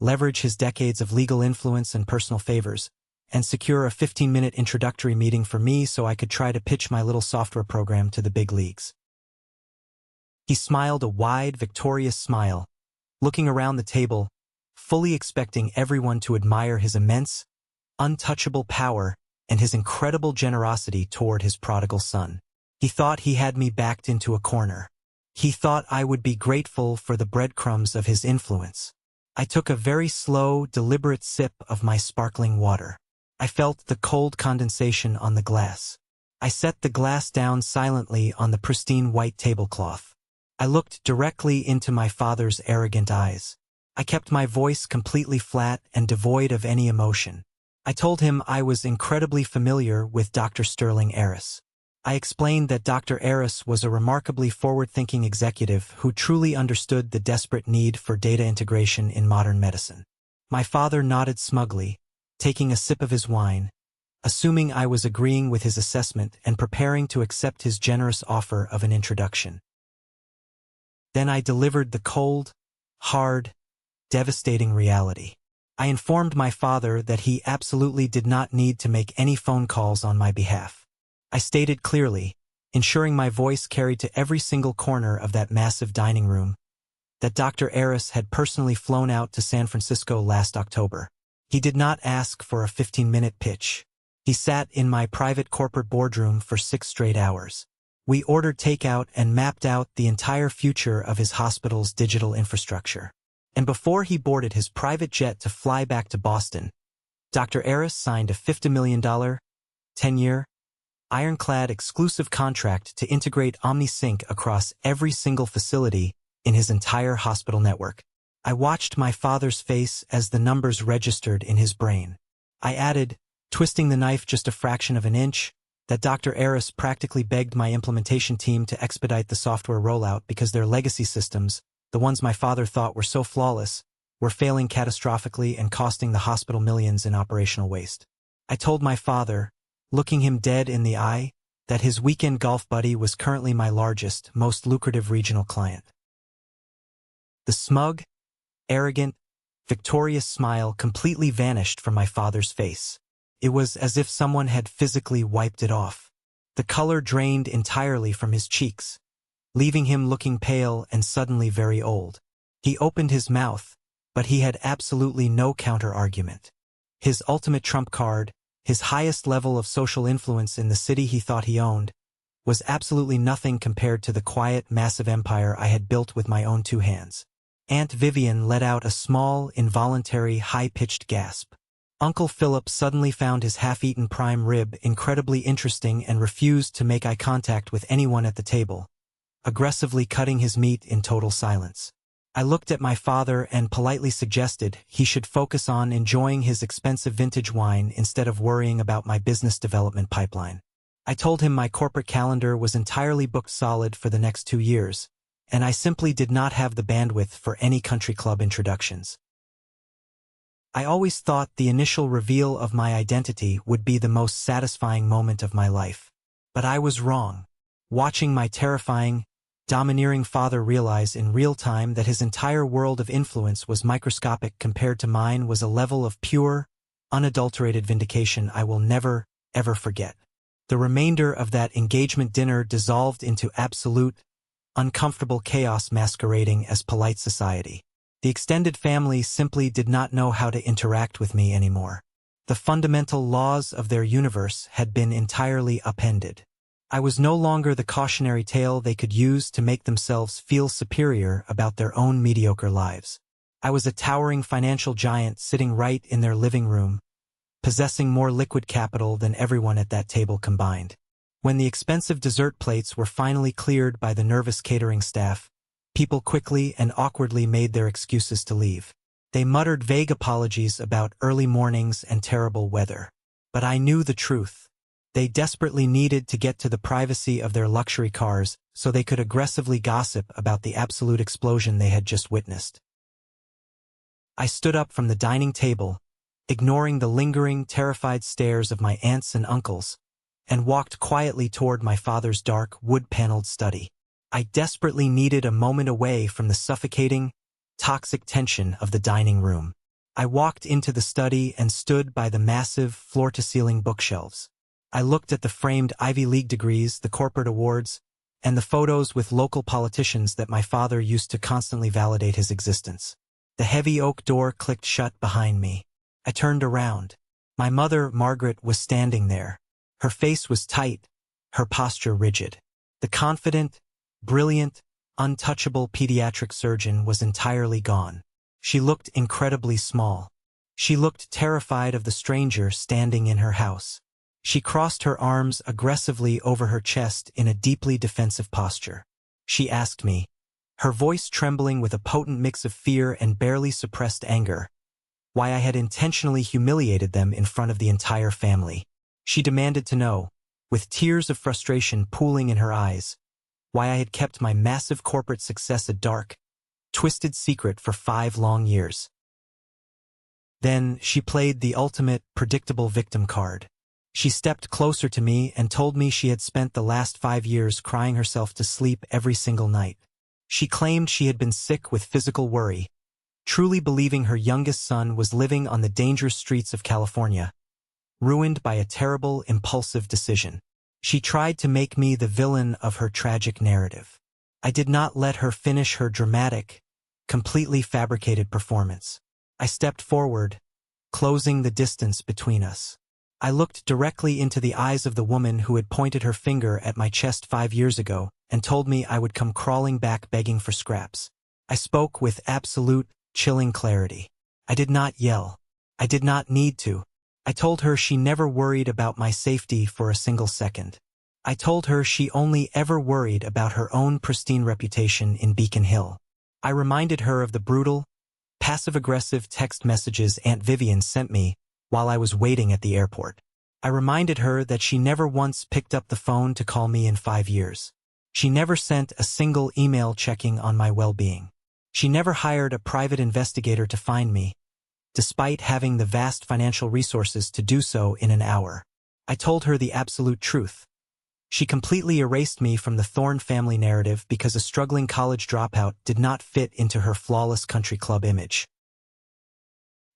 leverage his decades of legal influence and personal favors, and secure a 15-minute introductory meeting for me so I could try to pitch my little software program to the big leagues. He smiled a wide, victorious smile, looking around the table, fully expecting everyone to admire his immense, untouchable power and his incredible generosity toward his prodigal son. He thought he had me backed into a corner. He thought I would be grateful for the breadcrumbs of his influence. I took a very slow, deliberate sip of my sparkling water. I felt the cold condensation on the glass. I set the glass down silently on the pristine white tablecloth. I looked directly into my father's arrogant eyes. I kept my voice completely flat and devoid of any emotion. I told him I was incredibly familiar with Dr. Sterling Harris. I explained that Dr. Harris was a remarkably forward-thinking executive who truly understood the desperate need for data integration in modern medicine. My father nodded smugly, taking a sip of his wine, assuming I was agreeing with his assessment and preparing to accept his generous offer of an introduction. Then I delivered the cold, hard, devastating reality. I informed my father that he absolutely did not need to make any phone calls on my behalf. I stated clearly, ensuring my voice carried to every single corner of that massive dining room, that Dr. Harris had personally flown out to San Francisco last October. He did not ask for a 15-minute pitch. He sat in my private corporate boardroom for 6 straight hours. We ordered takeout and mapped out the entire future of his hospital's digital infrastructure. And before he boarded his private jet to fly back to Boston, Dr. Harris signed a $50 million, 10-year, ironclad exclusive contract to integrate OmniSync across every single facility in his entire hospital network. I watched my father's face as the numbers registered in his brain. I added, twisting the knife just a fraction of an inch, that Dr. Harris practically begged my implementation team to expedite the software rollout because their legacy systems, the ones my father thought were so flawless, were failing catastrophically and costing the hospital millions in operational waste. I told my father, looking him dead in the eye, that his weekend golf buddy was currently my largest, most lucrative regional client. The smug, arrogant, victorious smile completely vanished from my father's face. It was as if someone had physically wiped it off. The color drained entirely from his cheeks, leaving him looking pale and suddenly very old. He opened his mouth, but he had absolutely no counter-argument. His ultimate trump card, his highest level of social influence in the city he thought he owned, was absolutely nothing compared to the quiet, massive empire I had built with my own 2 hands. Aunt Vivian let out a small, involuntary, high-pitched gasp. Uncle Philip suddenly found his half-eaten prime rib incredibly interesting and refused to make eye contact with anyone at the table, aggressively cutting his meat in total silence. I looked at my father and politely suggested he should focus on enjoying his expensive vintage wine instead of worrying about my business development pipeline. I told him my corporate calendar was entirely booked solid for the next 2 years, and I simply did not have the bandwidth for any country club introductions. I always thought the initial reveal of my identity would be the most satisfying moment of my life. But I was wrong. Watching my terrifying, domineering father realize in real time that his entire world of influence was microscopic compared to mine was a level of pure, unadulterated vindication I will never, ever forget. The remainder of that engagement dinner dissolved into absolute, uncomfortable chaos masquerading as polite society. The extended family simply did not know how to interact with me anymore. The fundamental laws of their universe had been entirely upended. I was no longer the cautionary tale they could use to make themselves feel superior about their own mediocre lives. I was a towering financial giant sitting right in their living room, possessing more liquid capital than everyone at that table combined. When the expensive dessert plates were finally cleared by the nervous catering staff, people quickly and awkwardly made their excuses to leave. They muttered vague apologies about early mornings and terrible weather. But I knew the truth. They desperately needed to get to the privacy of their luxury cars so they could aggressively gossip about the absolute explosion they had just witnessed. I stood up from the dining table, ignoring the lingering, terrified stares of my aunts and uncles, and walked quietly toward my father's dark, wood-paneled study. I desperately needed a moment away from the suffocating, toxic tension of the dining room. I walked into the study and stood by the massive, floor-to-ceiling bookshelves. I looked at the framed Ivy League degrees, the corporate awards, and the photos with local politicians that my father used to constantly validate his existence. The heavy oak door clicked shut behind me. I turned around. My mother, Margaret, was standing there. Her face was tight, her posture rigid. The confident, brilliant, untouchable pediatric surgeon was entirely gone. She looked incredibly small. She looked terrified of the stranger standing in her house. She crossed her arms aggressively over her chest in a deeply defensive posture. She asked me, her voice trembling with a potent mix of fear and barely suppressed anger, why I had intentionally humiliated them in front of the entire family. She demanded to know, with tears of frustration pooling in her eyes, why I had kept my massive corporate success a dark, twisted secret for 5 long years. Then she played the ultimate, predictable victim card. She stepped closer to me and told me she had spent the last 5 years crying herself to sleep every single night. She claimed she had been sick with physical worry, truly believing her youngest son was living on the dangerous streets of California, ruined by a terrible, impulsive decision. She tried to make me the villain of her tragic narrative. I did not let her finish her dramatic, completely fabricated performance. I stepped forward, closing the distance between us. I looked directly into the eyes of the woman who had pointed her finger at my chest 5 years ago and told me I would come crawling back begging for scraps. I spoke with absolute, chilling clarity. I did not yell. I did not need to. I told her she never worried about my safety for a single second. I told her she only ever worried about her own pristine reputation in Beacon Hill. I reminded her of the brutal, passive-aggressive text messages Aunt Vivian sent me while I was waiting at the airport. I reminded her that she never once picked up the phone to call me in 5 years. She never sent a single email checking on my well-being. She never hired a private investigator to find me, despite having the vast financial resources to do so in an hour. I told her the absolute truth. She completely erased me from the Thorne family narrative because a struggling college dropout did not fit into her flawless country club image.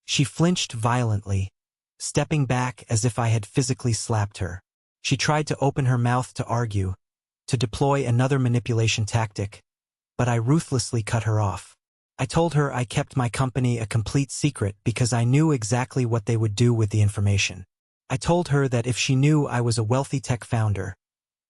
She flinched violently, stepping back as if I had physically slapped her. She tried to open her mouth to argue, to deploy another manipulation tactic, but I ruthlessly cut her off. I told her I kept my company a complete secret because I knew exactly what they would do with the information. I told her that if she knew I was a wealthy tech founder,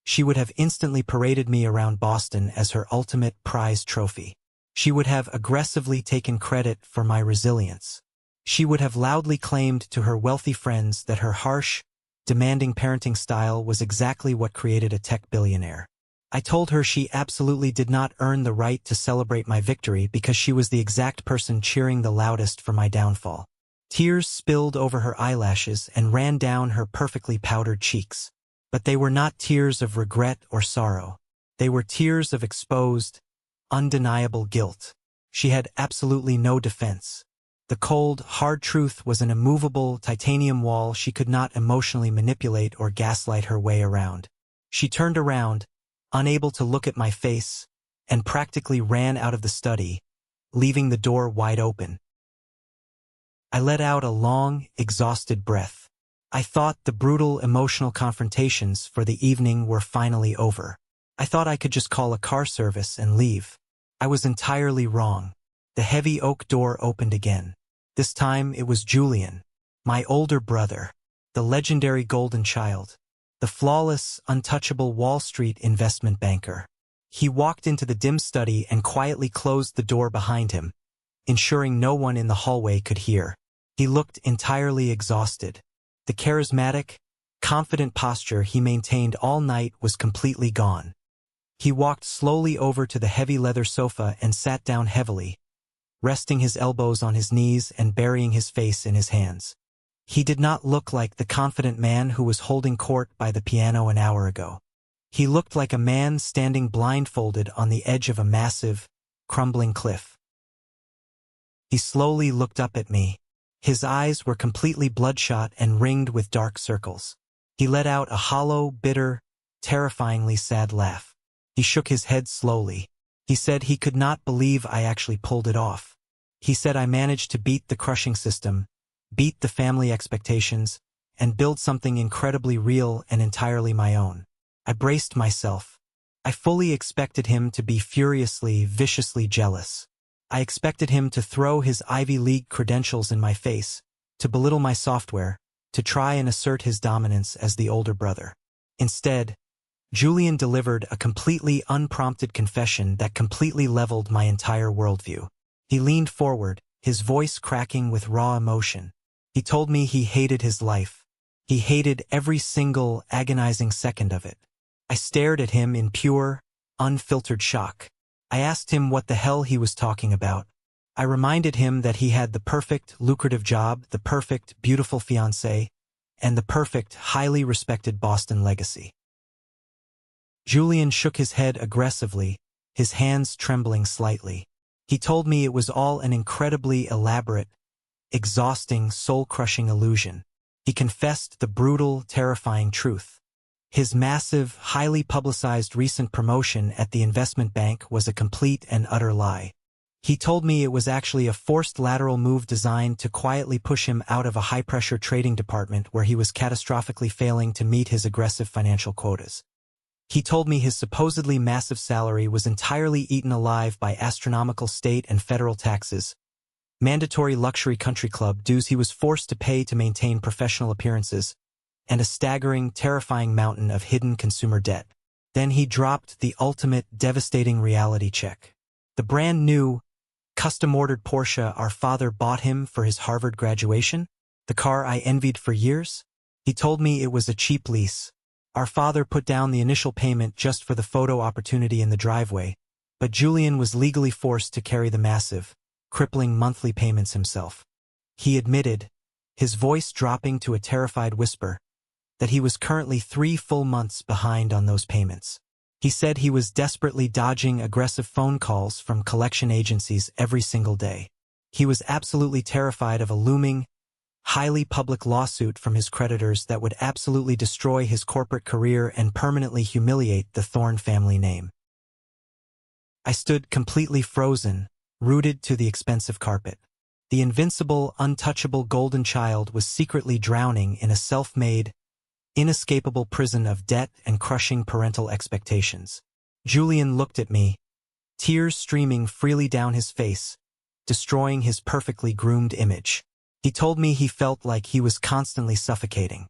she would have instantly paraded me around Boston as her ultimate prize trophy. She would have aggressively taken credit for my resilience. She would have loudly claimed to her wealthy friends that her harsh, demanding parenting style was exactly what created a tech billionaire. I told her she absolutely did not earn the right to celebrate my victory because she was the exact person cheering the loudest for my downfall. Tears spilled over her eyelashes and ran down her perfectly powdered cheeks. But they were not tears of regret or sorrow. They were tears of exposed, undeniable guilt. She had absolutely no defense. The cold, hard truth was an immovable titanium wall she could not emotionally manipulate or gaslight her way around. She turned around, unable to look at my face, and practically ran out of the study, leaving the door wide open. I let out a long, exhausted breath. I thought the brutal emotional confrontations for the evening were finally over. I thought I could just call a car service and leave. I was entirely wrong. The heavy oak door opened again. This time it was Julian, my older brother, the legendary golden child, the flawless, untouchable Wall Street investment banker. He walked into the dim study and quietly closed the door behind him, ensuring no one in the hallway could hear. He looked entirely exhausted. The charismatic, confident posture he maintained all night was completely gone. He walked slowly over to the heavy leather sofa and sat down heavily, resting his elbows on his knees and burying his face in his hands. He did not look like the confident man who was holding court by the piano an hour ago. He looked like a man standing blindfolded on the edge of a massive, crumbling cliff. He slowly looked up at me. His eyes were completely bloodshot and ringed with dark circles. He let out a hollow, bitter, terrifyingly sad laugh. He shook his head slowly. He said he could not believe I actually pulled it off. He said I managed to beat the crushing system, beat the family expectations, and build something incredibly real and entirely my own. I braced myself. I fully expected him to be furiously, viciously jealous. I expected him to throw his Ivy League credentials in my face, to belittle my software, to try and assert his dominance as the older brother. Instead, Julian delivered a completely unprompted confession that completely leveled my entire worldview. He leaned forward, his voice cracking with raw emotion. He told me he hated his life. He hated every single agonizing second of it. I stared at him in pure, unfiltered shock. I asked him what the hell he was talking about. I reminded him that he had the perfect, lucrative job, the perfect, beautiful fiancée, and the perfect, highly respected Boston legacy. Julian shook his head aggressively, his hands trembling slightly. He told me it was all an incredibly elaborate, exhausting, soul-crushing illusion. He confessed the brutal, terrifying truth. His massive, highly publicized recent promotion at the investment bank was a complete and utter lie. He told me it was actually a forced lateral move designed to quietly push him out of a high-pressure trading department where he was catastrophically failing to meet his aggressive financial quotas. He told me his supposedly massive salary was entirely eaten alive by astronomical state and federal taxes, mandatory luxury country club dues he was forced to pay to maintain professional appearances, and a staggering, terrifying mountain of hidden consumer debt. Then he dropped the ultimate, devastating reality check. The brand new, custom-ordered Porsche our father bought him for his Harvard graduation, the car I envied for years. He told me it was a cheap lease. Our father put down the initial payment just for the photo opportunity in the driveway, but Julian was legally forced to carry the massive, crippling monthly payments himself. He admitted, his voice dropping to a terrified whisper, that he was currently 3 full months behind on those payments. He said he was desperately dodging aggressive phone calls from collection agencies every single day. He was absolutely terrified of a looming, highly public lawsuit from his creditors that would absolutely destroy his corporate career and permanently humiliate the Thorne family name. I stood completely frozen, rooted to the expensive carpet. The invincible, untouchable golden child was secretly drowning in a self-made, inescapable prison of debt and crushing parental expectations. Julian looked at me, tears streaming freely down his face, destroying his perfectly groomed image. He told me he felt like he was constantly suffocating.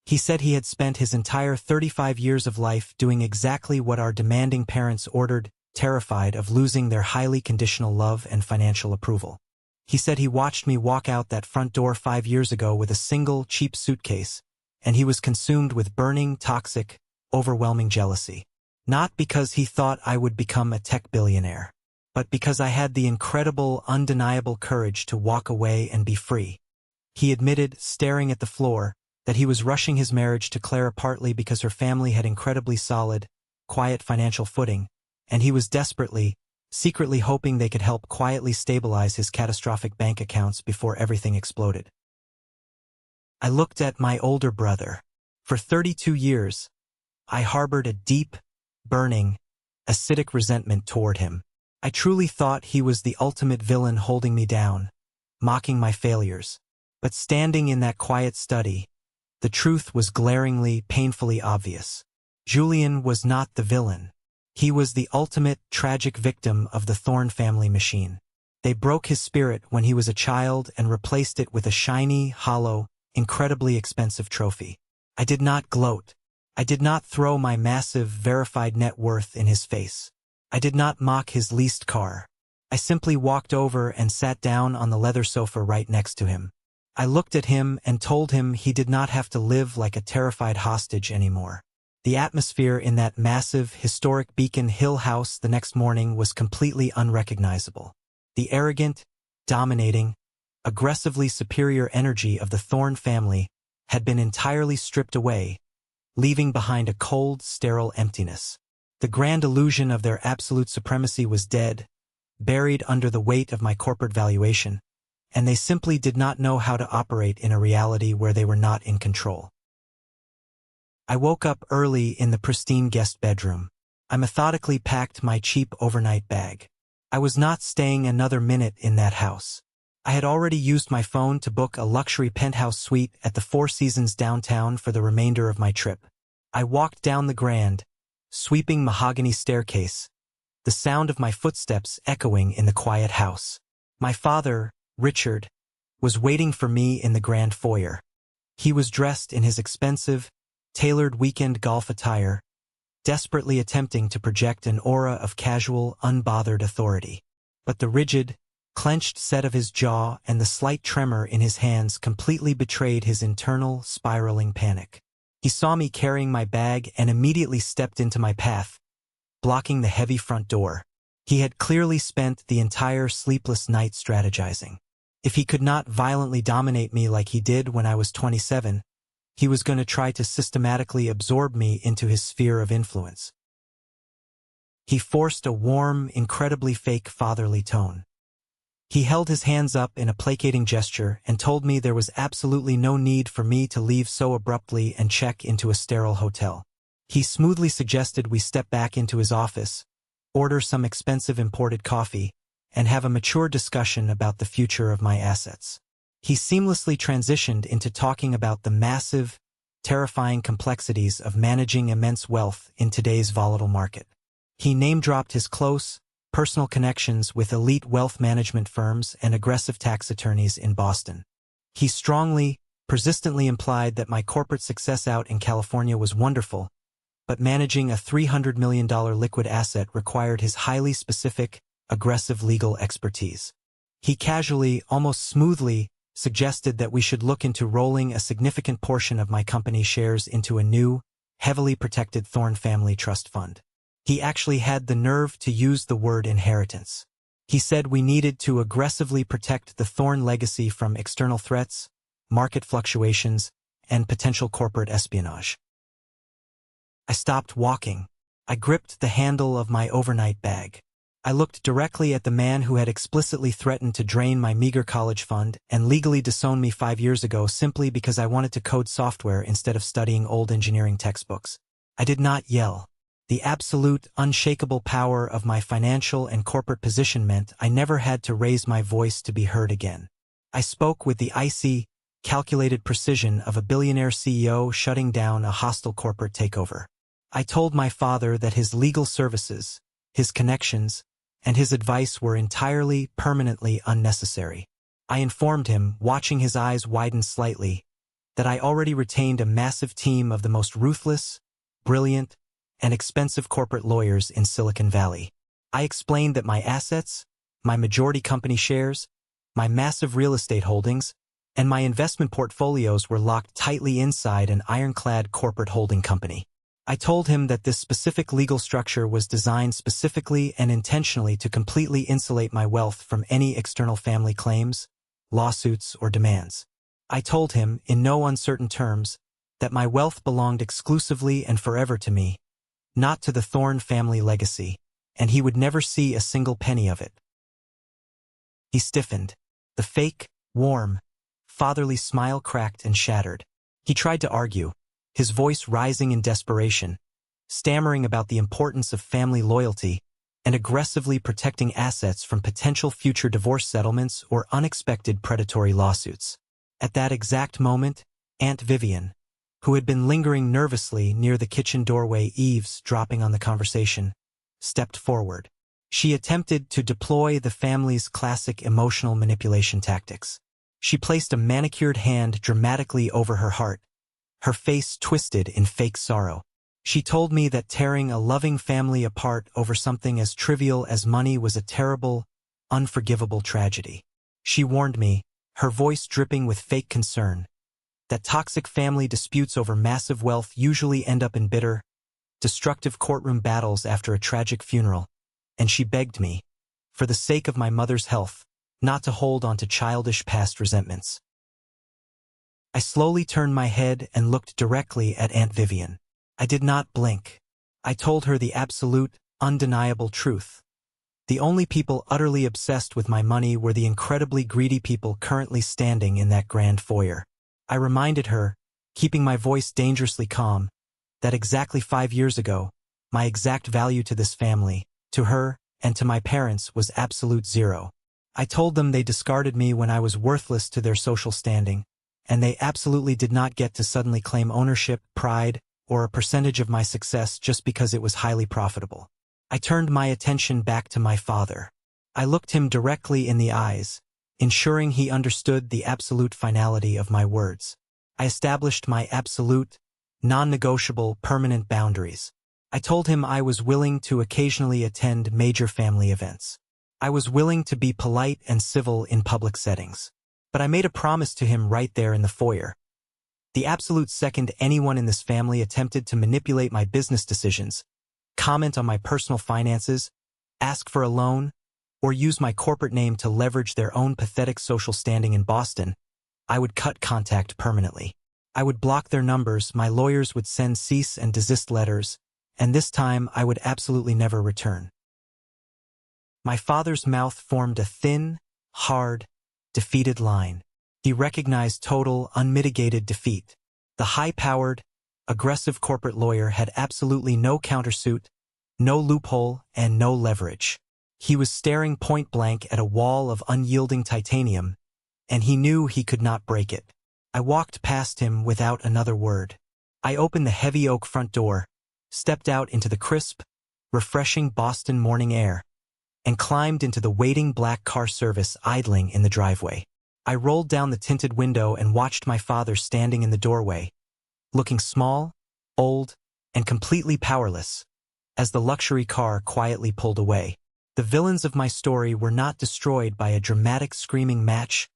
He said he had spent his entire 35 years of life doing exactly what our demanding parents ordered, terrified of losing their highly conditional love and financial approval. He said he watched me walk out that front door 5 years ago with a single, cheap suitcase, and he was consumed with burning, toxic, overwhelming jealousy. Not because he thought I would become a tech billionaire, but because I had the incredible, undeniable courage to walk away and be free. He admitted, staring at the floor, that he was rushing his marriage to Clara partly because her family had incredibly solid, quiet financial footing, and he was desperately, secretly hoping they could help quietly stabilize his catastrophic bank accounts before everything exploded. I looked at my older brother. For 32 years, I harbored a deep, burning, acidic resentment toward him. I truly thought he was the ultimate villain holding me down, mocking my failures. But standing in that quiet study, the truth was glaringly, painfully obvious. Julian was not the villain. He was the ultimate, tragic victim of the Thorne family machine. They broke his spirit when he was a child and replaced it with a shiny, hollow, incredibly expensive trophy. I did not gloat. I did not throw my massive, verified net worth in his face. I did not mock his leased car. I simply walked over and sat down on the leather sofa right next to him. I looked at him and told him he did not have to live like a terrified hostage anymore. The atmosphere in that massive, historic Beacon Hill house the next morning was completely unrecognizable. The arrogant, dominating, aggressively superior energy of the Thorne family had been entirely stripped away, leaving behind a cold, sterile emptiness. The grand illusion of their absolute supremacy was dead, buried under the weight of my corporate valuation, and they simply did not know how to operate in a reality where they were not in control. I woke up early in the pristine guest bedroom. I methodically packed my cheap overnight bag. I was not staying another minute in that house. I had already used my phone to book a luxury penthouse suite at the Four Seasons downtown for the remainder of my trip. I walked down the grand, sweeping mahogany staircase, the sound of my footsteps echoing in the quiet house. My father, Richard, was waiting for me in the grand foyer. He was dressed in his expensive, tailored weekend golf attire, desperately attempting to project an aura of casual, unbothered authority. But the rigid, clenched set of his jaw and the slight tremor in his hands completely betrayed his internal, spiraling panic. He saw me carrying my bag and immediately stepped into my path, blocking the heavy front door. He had clearly spent the entire sleepless night strategizing. If he could not violently dominate me like he did when I was 27, he was going to try to systematically absorb me into his sphere of influence. He forced a warm, incredibly fake fatherly tone. He held his hands up in a placating gesture and told me there was absolutely no need for me to leave so abruptly and check into a sterile hotel. He smoothly suggested we step back into his office, order some expensive imported coffee, and have a mature discussion about the future of my assets. He seamlessly transitioned into talking about the massive, terrifying complexities of managing immense wealth in today's volatile market. He name-dropped his close, personal connections with elite wealth management firms and aggressive tax attorneys in Boston. He strongly, persistently implied that my corporate success out in California was wonderful, but managing a $300 million liquid asset required his highly specific, aggressive legal expertise. He casually, almost smoothly, suggested that we should look into rolling a significant portion of my company's shares into a new, heavily protected Thorne family trust fund. He actually had the nerve to use the word inheritance. He said we needed to aggressively protect the Thorne legacy from external threats, market fluctuations, and potential corporate espionage. I stopped walking. I gripped the handle of my overnight bag. I looked directly at the man who had explicitly threatened to drain my meager college fund and legally disown me 5 years ago simply because I wanted to code software instead of studying old engineering textbooks. I did not yell. The absolute, unshakable power of my financial and corporate position meant I never had to raise my voice to be heard again. I spoke with the icy, calculated precision of a billionaire CEO shutting down a hostile corporate takeover. I told my father that his legal services, his connections, and his advice were entirely, permanently unnecessary. I informed him, watching his eyes widen slightly, that I already retained a massive team of the most ruthless, brilliant, and expensive corporate lawyers in Silicon Valley. I explained that my assets, my majority company shares, my massive real estate holdings, and my investment portfolios were locked tightly inside an ironclad corporate holding company. I told him that this specific legal structure was designed specifically and intentionally to completely insulate my wealth from any external family claims, lawsuits, or demands. I told him, in no uncertain terms, that my wealth belonged exclusively and forever to me, not to the Thorne family legacy, and he would never see a single penny of it. He stiffened. The fake, warm, fatherly smile cracked and shattered. He tried to argue, his voice rising in desperation, stammering about the importance of family loyalty and aggressively protecting assets from potential future divorce settlements or unexpected predatory lawsuits. At that exact moment, Aunt Vivian, who had been lingering nervously near the kitchen doorway eavesdropping on the conversation, stepped forward. She attempted to deploy the family's classic emotional manipulation tactics. She placed a manicured hand dramatically over her heart, her face twisted in fake sorrow. She told me that tearing a loving family apart over something as trivial as money was a terrible, unforgivable tragedy. She warned me, her voice dripping with fake concern, that toxic family disputes over massive wealth usually end up in bitter, destructive courtroom battles after a tragic funeral, and she begged me, for the sake of my mother's health, not to hold on to childish past resentments. I slowly turned my head and looked directly at Aunt Vivian. I did not blink. I told her the absolute, undeniable truth. The only people utterly obsessed with my money were the incredibly greedy people currently standing in that grand foyer. I reminded her, keeping my voice dangerously calm, that exactly 5 years ago, my exact value to this family, to her, and to my parents was absolute zero. I told them they discarded me when I was worthless to their social standing, and they absolutely did not get to suddenly claim ownership, pride, or a percentage of my success just because it was highly profitable. I turned my attention back to my father. I looked him directly in the eyes, ensuring he understood the absolute finality of my words. I established my absolute, non-negotiable, permanent boundaries. I told him I was willing to occasionally attend major family events. I was willing to be polite and civil in public settings. But I made a promise to him right there in the foyer. The absolute second anyone in this family attempted to manipulate my business decisions, comment on my personal finances, ask for a loan, or use my corporate name to leverage their own pathetic social standing in Boston, I would cut contact permanently. I would block their numbers, my lawyers would send cease and desist letters, and this time I would absolutely never return. My father's mouth formed a thin, hard, defeated line. He recognized total, unmitigated defeat. The high-powered, aggressive corporate lawyer had absolutely no countersuit, no loophole, and no leverage. He was staring point-blank at a wall of unyielding titanium, and he knew he could not break it. I walked past him without another word. I opened the heavy oak front door, stepped out into the crisp, refreshing Boston morning air, and climbed into the waiting black car service idling in the driveway. I rolled down the tinted window and watched my father standing in the doorway, looking small, old, and completely powerless, as the luxury car quietly pulled away. The villains of my story were not destroyed by a dramatic screaming match,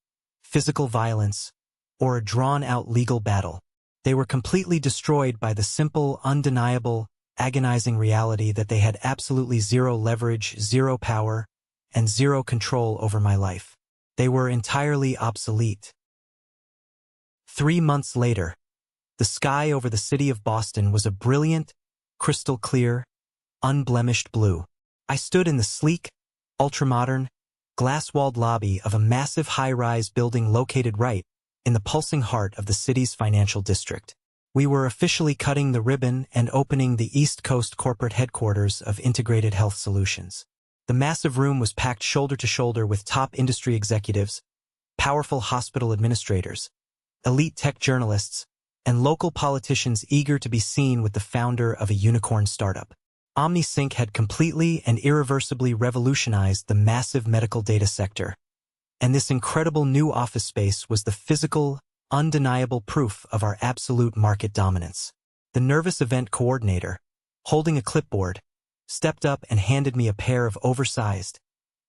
physical violence, or a drawn-out legal battle. They were completely destroyed by the simple, undeniable, agonizing reality that they had absolutely zero leverage, zero power, and zero control over my life. They were entirely obsolete. 3 months later, the sky over the city of Boston was a brilliant, crystal-clear, unblemished blue. I stood in the sleek, ultramodern, glass-walled lobby of a massive high-rise building located right in the pulsing heart of the city's financial district. We were officially cutting the ribbon and opening the East Coast corporate headquarters of Integrated Health Solutions. The massive room was packed shoulder to shoulder with top industry executives, powerful hospital administrators, elite tech journalists, and local politicians eager to be seen with the founder of a unicorn startup. OmniSync had completely and irreversibly revolutionized the massive medical data sector, and this incredible new office space was the physical, undeniable proof of our absolute market dominance. The nervous event coordinator, holding a clipboard, stepped up and handed me a pair of oversized,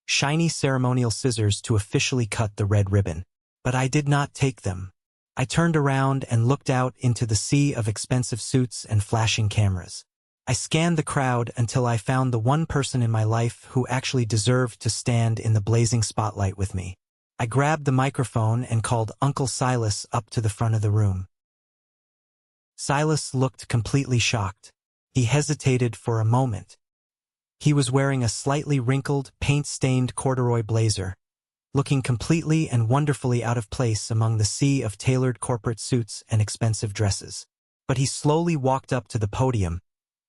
shiny ceremonial scissors to officially cut the red ribbon. But I did not take them. I turned around and looked out into the sea of expensive suits and flashing cameras. I scanned the crowd until I found the one person in my life who actually deserved to stand in the blazing spotlight with me. I grabbed the microphone and called Uncle Silas up to the front of the room. Silas looked completely shocked. He hesitated for a moment. He was wearing a slightly wrinkled, paint-stained corduroy blazer, looking completely and wonderfully out of place among the sea of tailored corporate suits and expensive dresses. But he slowly walked up to the podium,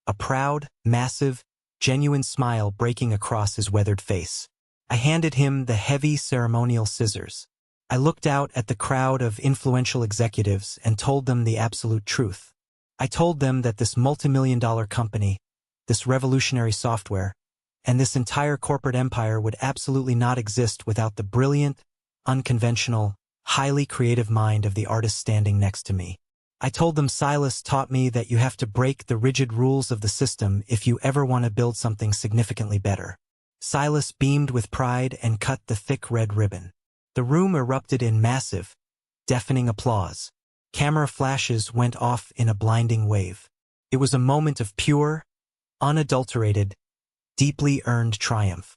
a proud, massive, genuine smile breaking across his weathered face. I handed him the heavy ceremonial scissors. I looked out at the crowd of influential executives and told them the absolute truth. I told them that this multimillion-dollar company, this revolutionary software, and this entire corporate empire would absolutely not exist without the brilliant, unconventional, highly creative mind of the artist standing next to me. I told them Silas taught me that you have to break the rigid rules of the system if you ever want to build something significantly better. Silas beamed with pride and cut the thick red ribbon. The room erupted in massive, deafening applause. Camera flashes went off in a blinding wave. It was a moment of pure, unadulterated, deeply earned triumph.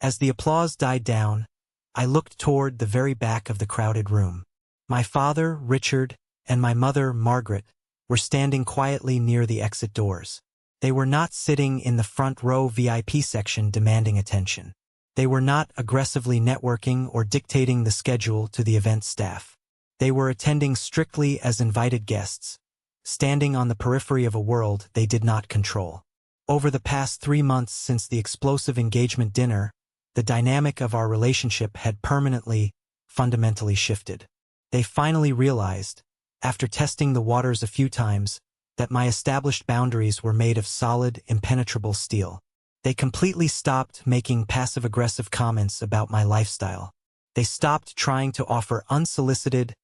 As the applause died down, I looked toward the very back of the crowded room. My father, Richard, and my mother, Margaret, were standing quietly near the exit doors. They were not sitting in the front row VIP section demanding attention. They were not aggressively networking or dictating the schedule to the event staff. They were attending strictly as invited guests, standing on the periphery of a world they did not control. Over the past 3 months since the explosive engagement dinner, the dynamic of our relationship had permanently, fundamentally shifted. They finally realized, after testing the waters a few times, that my established boundaries were made of solid, impenetrable steel. They completely stopped making passive-aggressive comments about my lifestyle. They stopped trying to offer unsolicited,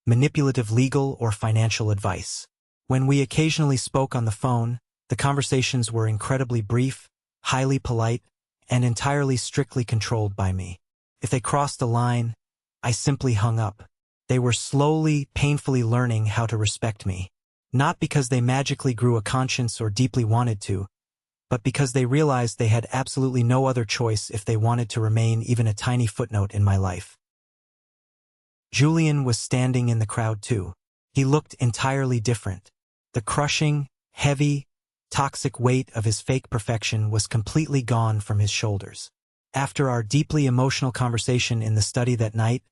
manipulative legal or financial advice. When we occasionally spoke on the phone, the conversations were incredibly brief, highly polite, and entirely strictly controlled by me. If they crossed a line, I simply hung up. They were slowly, painfully learning how to respect me. Not because they magically grew a conscience or deeply wanted to, but because they realized they had absolutely no other choice if they wanted to remain even a tiny footnote in my life. Julian was standing in the crowd too. He looked entirely different. The crushing, heavy, toxic weight of his fake perfection was completely gone from his shoulders. After our deeply emotional conversation in the study that night,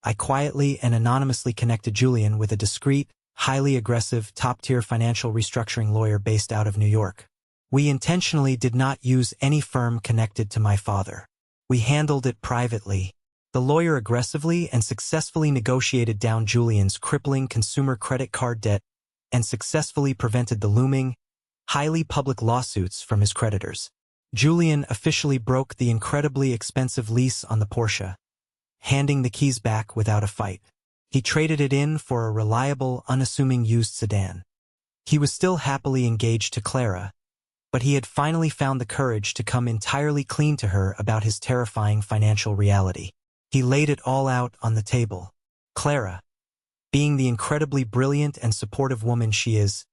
I quietly and anonymously connected Julian with a discreet, highly aggressive, top-tier financial restructuring lawyer based out of New York. We intentionally did not use any firm connected to my father. We handled it privately. The lawyer aggressively and successfully negotiated down Julian's crippling consumer credit card debt and successfully prevented the looming, highly public lawsuits from his creditors. Julian officially broke the incredibly expensive lease on the Porsche, handing the keys back without a fight. He traded it in for a reliable, unassuming used sedan. He was still happily engaged to Clara, but he had finally found the courage to come entirely clean to her about his terrifying financial reality. He laid it all out on the table. Clara, being the incredibly brilliant and supportive woman she is,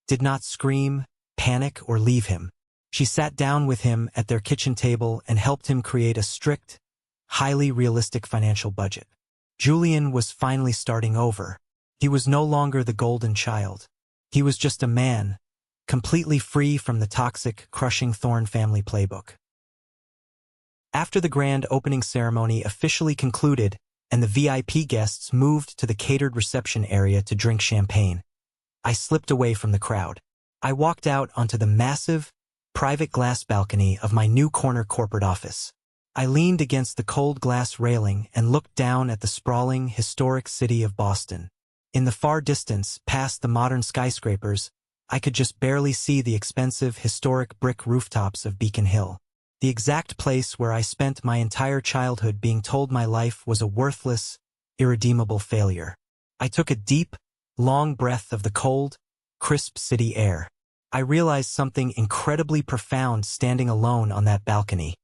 did not scream, panic, or leave him. She sat down with him at their kitchen table and helped him create a strict, highly realistic financial budget. Julian was finally starting over. He was no longer the golden child. He was just a man, completely free from the toxic, crushing Thorne family playbook. After the grand opening ceremony officially concluded and the VIP guests moved to the catered reception area to drink champagne, I slipped away from the crowd. I walked out onto the massive, private glass balcony of my new corner corporate office. I leaned against the cold glass railing and looked down at the sprawling, historic city of Boston. In the far distance, past the modern skyscrapers, I could just barely see the expensive, historic brick rooftops of Beacon Hill. The exact place where I spent my entire childhood being told my life was a worthless, irredeemable failure. I took a deep, long breath of the cold, crisp city air. I realized something incredibly profound standing alone on that balcony,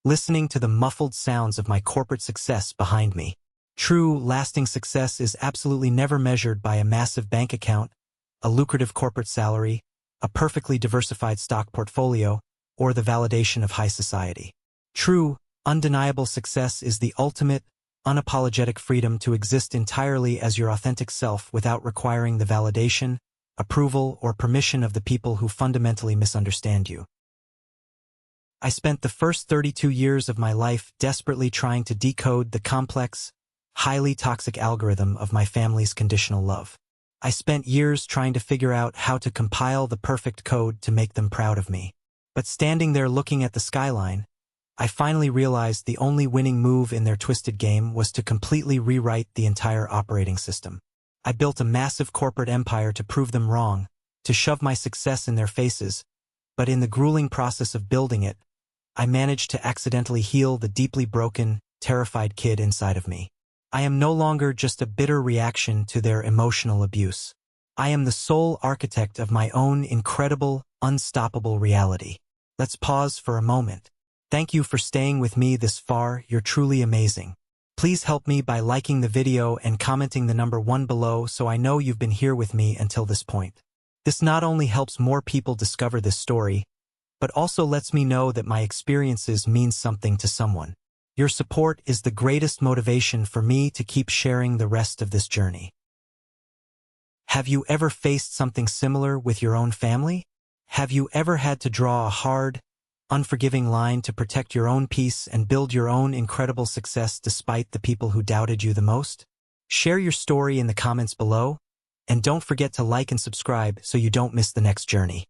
listening to the muffled sounds of my corporate success behind me. True, lasting success is absolutely never measured by a massive bank account, a lucrative corporate salary, a perfectly diversified stock portfolio, or the validation of high society. True, undeniable success is the ultimate, unapologetic freedom to exist entirely as your authentic self without requiring the validation, approval, or permission of the people who fundamentally misunderstand you. I spent the first 32 years of my life desperately trying to decode the complex, highly toxic algorithm of my family's conditional love. I spent years trying to figure out how to compile the perfect code to make them proud of me. But standing there looking at the skyline, I finally realized the only winning move in their twisted game was to completely rewrite the entire operating system. I built a massive corporate empire to prove them wrong, to shove my success in their faces, but in the grueling process of building it, I managed to accidentally heal the deeply broken, terrified kid inside of me. I am no longer just a bitter reaction to their emotional abuse. I am the sole architect of my own incredible, unstoppable reality. Let's pause for a moment. Thank you for staying with me this far. You're truly amazing. Please help me by liking the video and commenting the number 1 below so I know you've been here with me until this point. This not only helps more people discover this story, but also lets me know that my experiences mean something to someone. Your support is the greatest motivation for me to keep sharing the rest of this journey. Have you ever faced something similar with your own family? Have you ever had to draw a hard, unforgiving line to protect your own peace and build your own incredible success despite the people who doubted you the most? Share your story in the comments below, and don't forget to like and subscribe so you don't miss the next journey.